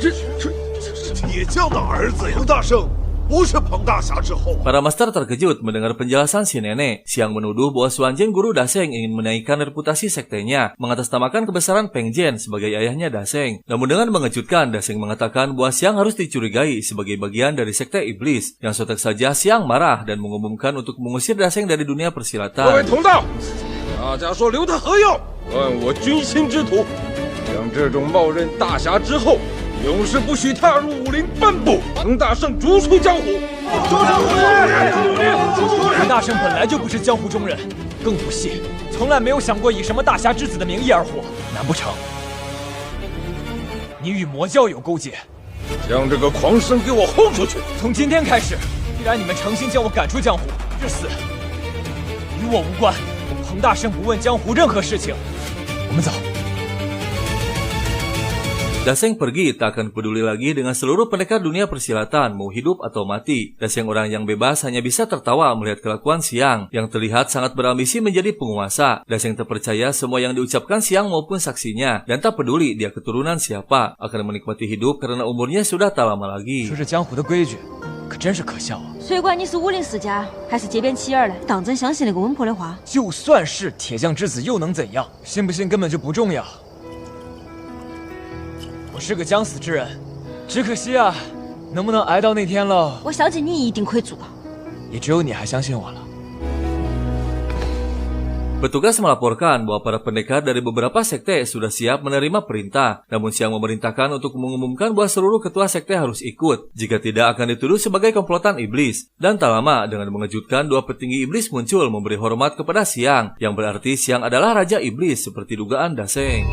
这铁匠的儿子彭大圣。 不是彭大侠之后。 Para master terkejut mendengar penjelasan si nenek. Xiang menuduh bahwa Xuanzhen guru Daseng ingin menaikkan reputasi sektenya, mengatasnamakan kebesaran Pengjen sebagai ayahnya Daseng. Namun dengan mengejutkan, Daseng mengatakan bahwa Xiang harus dicurigai sebagai bagian dari sekte iblis. Yang sontak saja Xiang marah dan mengumumkan untuk mengusir Daseng dari dunia persilatan. 各位同道，大家说留他何用？问我军心之徒，像这种冒认大侠之后。 永世不许踏入武林半步！彭大圣逐出江湖。彭大圣本来就不是江湖中人，更不信，从来没有想过以什么大侠之子的名义而活。难不成你与魔教有勾结？将这个狂生给我轰出去！从今天开始，既然你们诚心将我赶出江湖，至死与我无关。我彭大圣不问江湖任何事情。我们走。 Daseng pergi tak akan peduli lagi dengan seluruh pendekar dunia persilatan, mau hidup atau mati. Daseng orang yang bebas hanya bisa tertawa melihat kelakuan Xiang yang terlihat sangat berambisi menjadi penguasa. Daseng terpercaya semua yang diucapkan Xiang maupun saksinya dan tak peduli dia keturunan siapa, akan menikmati hidup karena umurnya sudah tak lama lagi. 说这江湖的规矩，可真是可笑啊！谁管你是武林世家还是街边妻儿嘞？当真相信那个温婆的话？就算是铁匠之子又能怎样？信不信根本就不重要。 我是个将死之人，只可惜啊，能不能挨到那天了？我相信你一定可以做到。也只有你还相信我了。 Petugas melaporkan bahwa para pendekar dari beberapa sekte sudah siap menerima perintah, namun Xiang memerintahkan untuk mengumumkan bahwa seluruh ketua sekte harus ikut. Jika tidak akan dituduh sebagai komplotan iblis. Dan tak lama dengan mengejutkan dua petinggi iblis muncul memberi hormat kepada Xiang, yang berarti Xiang adalah raja iblis seperti dugaan Daseng.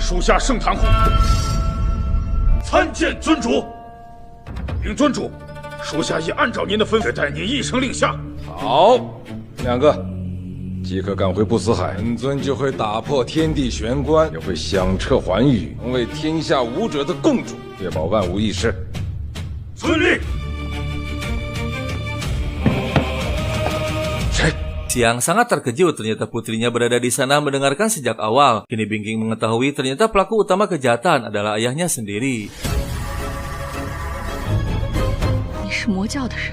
属下盛唐虎参见尊主。禀尊主，属下已按照您的吩咐待您一声令下。好，两个即刻赶回不死海，本尊就会打破天地玄关，也会响彻寰宇，成为天下武者的共主，确保万无一失。遵令。 Xiang sangat terkejut ternyata putrinya berada di sana mendengarkan sejak awal. Kini Bingking mengetahui ternyata pelaku utama kejahatan adalah ayahnya sendiri. 你是魔教的人，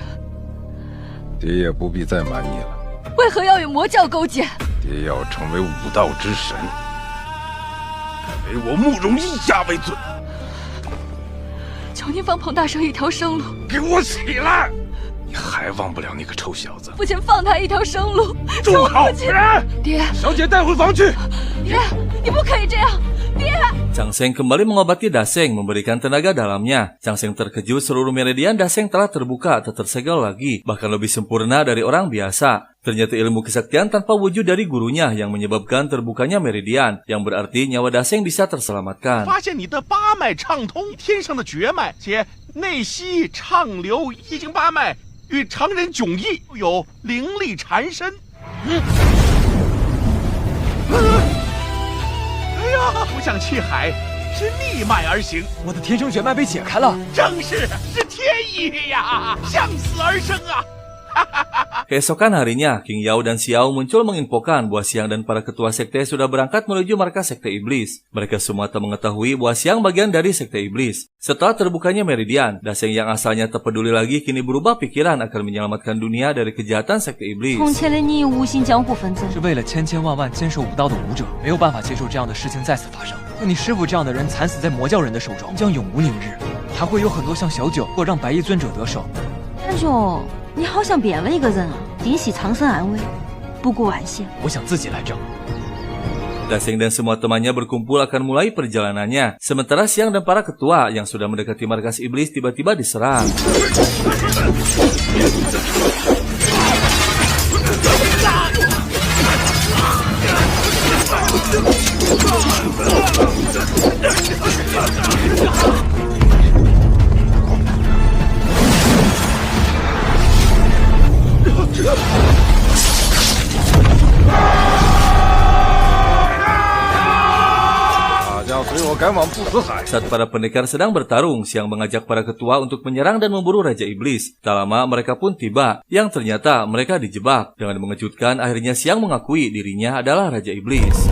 爹也不必再瞒你了。为何要与魔教勾结？爹要成为武道之神，唯我慕容一家为准。求您放彭大圣一条生路！给我起来！ 你还忘不了那个臭小子？父亲放他一条生路！住口！爹，小姐带回房去。爹，你不可以这样！爹。Chang Seng kembali mengobati Daseng, memberikan tenaga dalamnya. Chang Seng terkejut seluruh meridian Daseng telah terbuka, tak tersegel lagi, bahkan lebih sempurna dari orang biasa. Ternyata ilmu kesaktian tanpa wujud dari gurunya yang menyebabkan terbukanya meridian, yang berarti nyawa Daseng bisa terselamatkan. 发现你的八脉畅通，天生的绝脉，且内息畅流，一经八脉与常人迥异，有灵力缠身。哎呀，不像气海，是逆脉而行。我的天生绝脉被解开了，正是天意呀，向死而生啊！ Keesokan harinya, King Yao dan Xiao muncul menginfokan bahwa Xiang dan para ketua sekte sudah berangkat menuju markas sekte iblis. Mereka semua tak mengetahui bahwa Xiang bagian dari sekte iblis. Setelah terbukanya meridian, Daseng yang asalnya tak peduli lagi kini berubah pikiran akan menyelamatkan dunia dari kejahatan sekte iblis. 从前的你无心江湖纷争，是为了千千万万坚守武道的武者，没有办法接受这样的事情再次发生。像你师傅这样的人惨死在魔教人的手中，将永无宁日。还会有很多像小九或让白衣尊者得手。三兄，你好像变了一个人啊！定系苍生安危，不顾晚险。我想自己来挣。 Daseng dan semua temannya berkumpul akan mulai perjalanannya. Sementara Xiang dan para ketua yang sudah mendekati markas iblis tiba-tiba diserang. Saat para pendekar sedang bertarung, Xiang mengajak para ketua untuk menyerang dan memburu Raja Iblis. Tak lama mereka pun tiba, yang ternyata mereka dijebak. Dengan mengejutkan, akhirnya Xiang mengakui dirinya adalah Raja Iblis.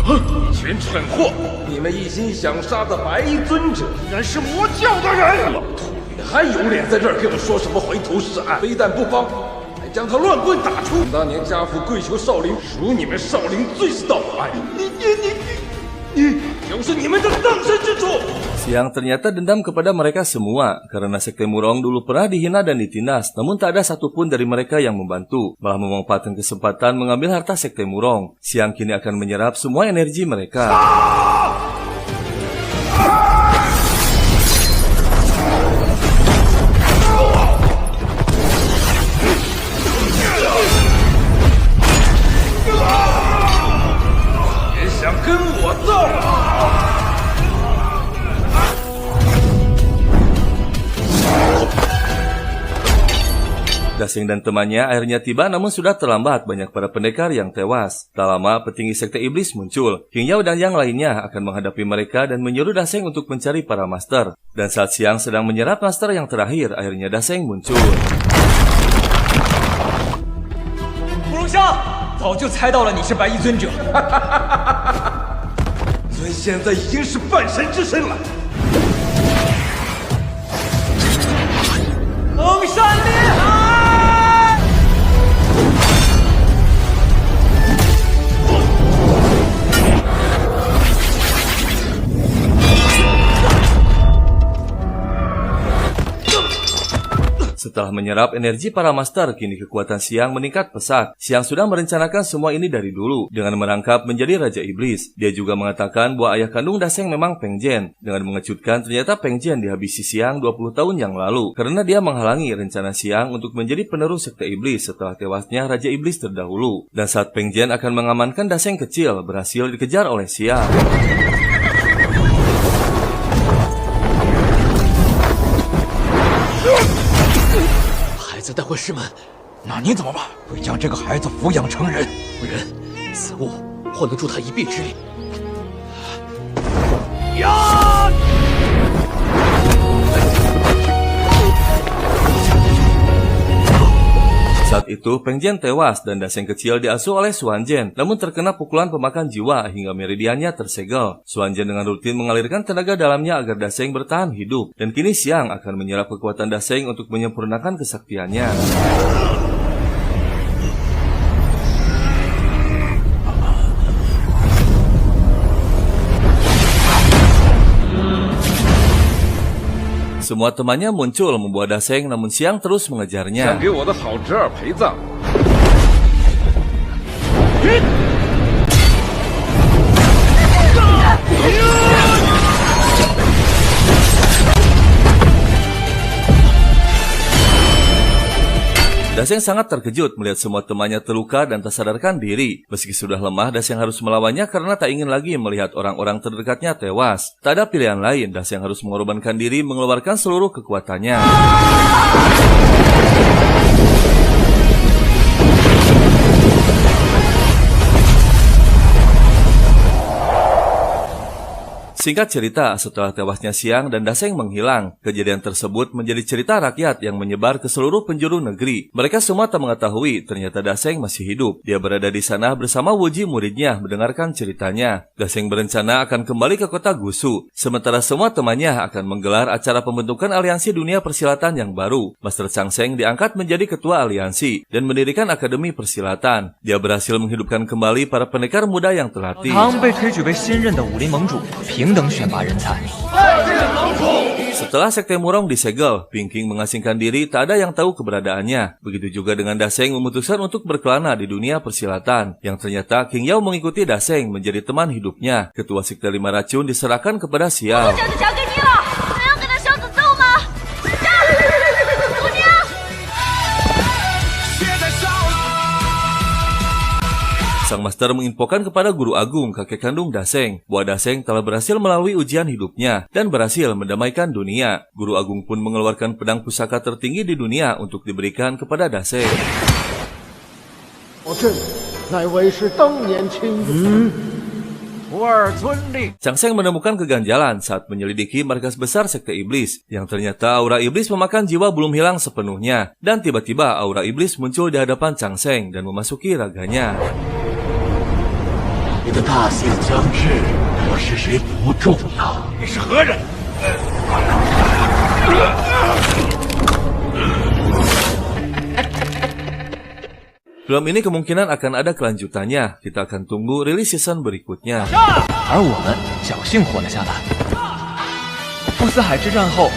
一群蠢货！你们一心想杀的白衣尊者，竟然是魔教的人！老秃驴还有脸在这儿跟我说什么回头是岸？非但不帮，还将他乱棍打出。当年家父跪求少林，属你们少林最是道法。你就是你们的葬身之处。 Xiang ternyata dendam kepada mereka semua karena sekte Murong dulu pernah dihina dan ditindas, namun tak ada satupun dari mereka yang membantu, malah memanfaatkan kesempatan mengambil harta sekte Murong. Xiang kini akan menyerap semua energi mereka. Daseng dan temannya akhirnya tiba namun sudah terlambat, banyak para pendekar yang tewas. Tak lama petinggi sekte iblis muncul. King Yao dan yang lainnya akan menghadapi mereka dan menyuruh Daseng untuk mencari para master. Dan saat Xiang sedang menyerap master yang terakhir, akhirnya Daseng muncul. 慕容香，早就猜到了你是白衣尊者。尊现在已经是半神之身了。蒙山烈海！ Setelah menyerap energi para master, kini kekuatan Xiang meningkat pesat. Xiang sudah merencanakan semua ini dari dulu dengan merangkap menjadi Raja Iblis. Dia juga mengatakan bahwa ayah kandung Daseng memang Peng Zhen. Dengan mengejutkan, ternyata Peng Zhen dihabisi Xiang 20 tahun yang lalu karena dia menghalangi rencana Xiang untuk menjadi penerus sekte Iblis setelah tewasnya Raja Iblis terdahulu. Dan saat Peng Zhen akan mengamankan Daseng kecil, berhasil dikejar oleh Xiang. 带回师门，那你怎么办？会将这个孩子抚养成人。不仁，此物或能助他一臂之力。呀！ Saat itu, Peng Zhen tewas dan Daseng kecil diasuh oleh Xuan Zhen, namun terkena pukulan pemakan jiwa hingga meridiannya tersegel. Xuan Zhen dengan rutin mengalirkan tenaga dalamnya agar Daseng bertahan hidup, dan kini Xiang akan menyerap kekuatan Daseng untuk menyempurnakan kesaktiannya. Semua temannya muncul membawa Daseng, namun Xiang terus mengejarnya. Daseng sangat terkejut melihat semua temannya terluka dan tak sadarkan diri. Meski sudah lemah, Daseng harus melawannya karena tak ingin lagi melihat orang-orang terdekatnya tewas. Tak ada pilihan lain, Daseng harus mengorbankan diri mengeluarkan seluruh kekuatannya. Singkat cerita, setelah tewasnya Xiang dan Daseng menghilang, kejadian tersebut menjadi cerita rakyat yang menyebar ke seluruh penjuru negeri. Mereka semua tak mengetahui ternyata Daseng masih hidup. Dia berada di sana bersama Wuji muridnya mendengarkan ceritanya. Daseng berencana akan kembali ke kota Gusu, sementara semua temannya akan menggelar acara pembentukan aliansi dunia persilatan yang baru. Master Chang Seng diangkat menjadi ketua aliansi dan mendirikan akademi persilatan. Dia berhasil menghidupkan kembali para pendekar muda yang terlatih. Setelah Sekte Murong disegel, Pingking mengasingkan diri, tak ada yang tahu keberadaannya. Begitu juga dengan Daseng memutuskan untuk berkelana di dunia persilatan. Yang ternyata King Yao mengikuti Daseng menjadi teman hidupnya. Ketua Sekte 5 Racun diserahkan kepada Xiao. Sang master menginfokan kepada Guru Agung, kakek kandung Daseng, bahwa Daseng telah berhasil melalui ujian hidupnya dan berhasil mendamaikan dunia. Guru Agung pun mengeluarkan pedang pusaka tertinggi di dunia untuk diberikan kepada Daseng. Chang Seng menemukan keganjalan saat menyelidiki markas besar Sekte Iblis, yang ternyata aura iblis memakan jiwa belum hilang sepenuhnya. Dan tiba-tiba aura iblis muncul di hadapan Chang Seng dan memasuki raganya. 你的大限将至，我是谁不重要，你是何人？ Film ini kemungkinan akan ada kelanjutannya. Kita akan tunggu rilis season berikutnya. 而我们侥幸活了下来。傅斯海之战后。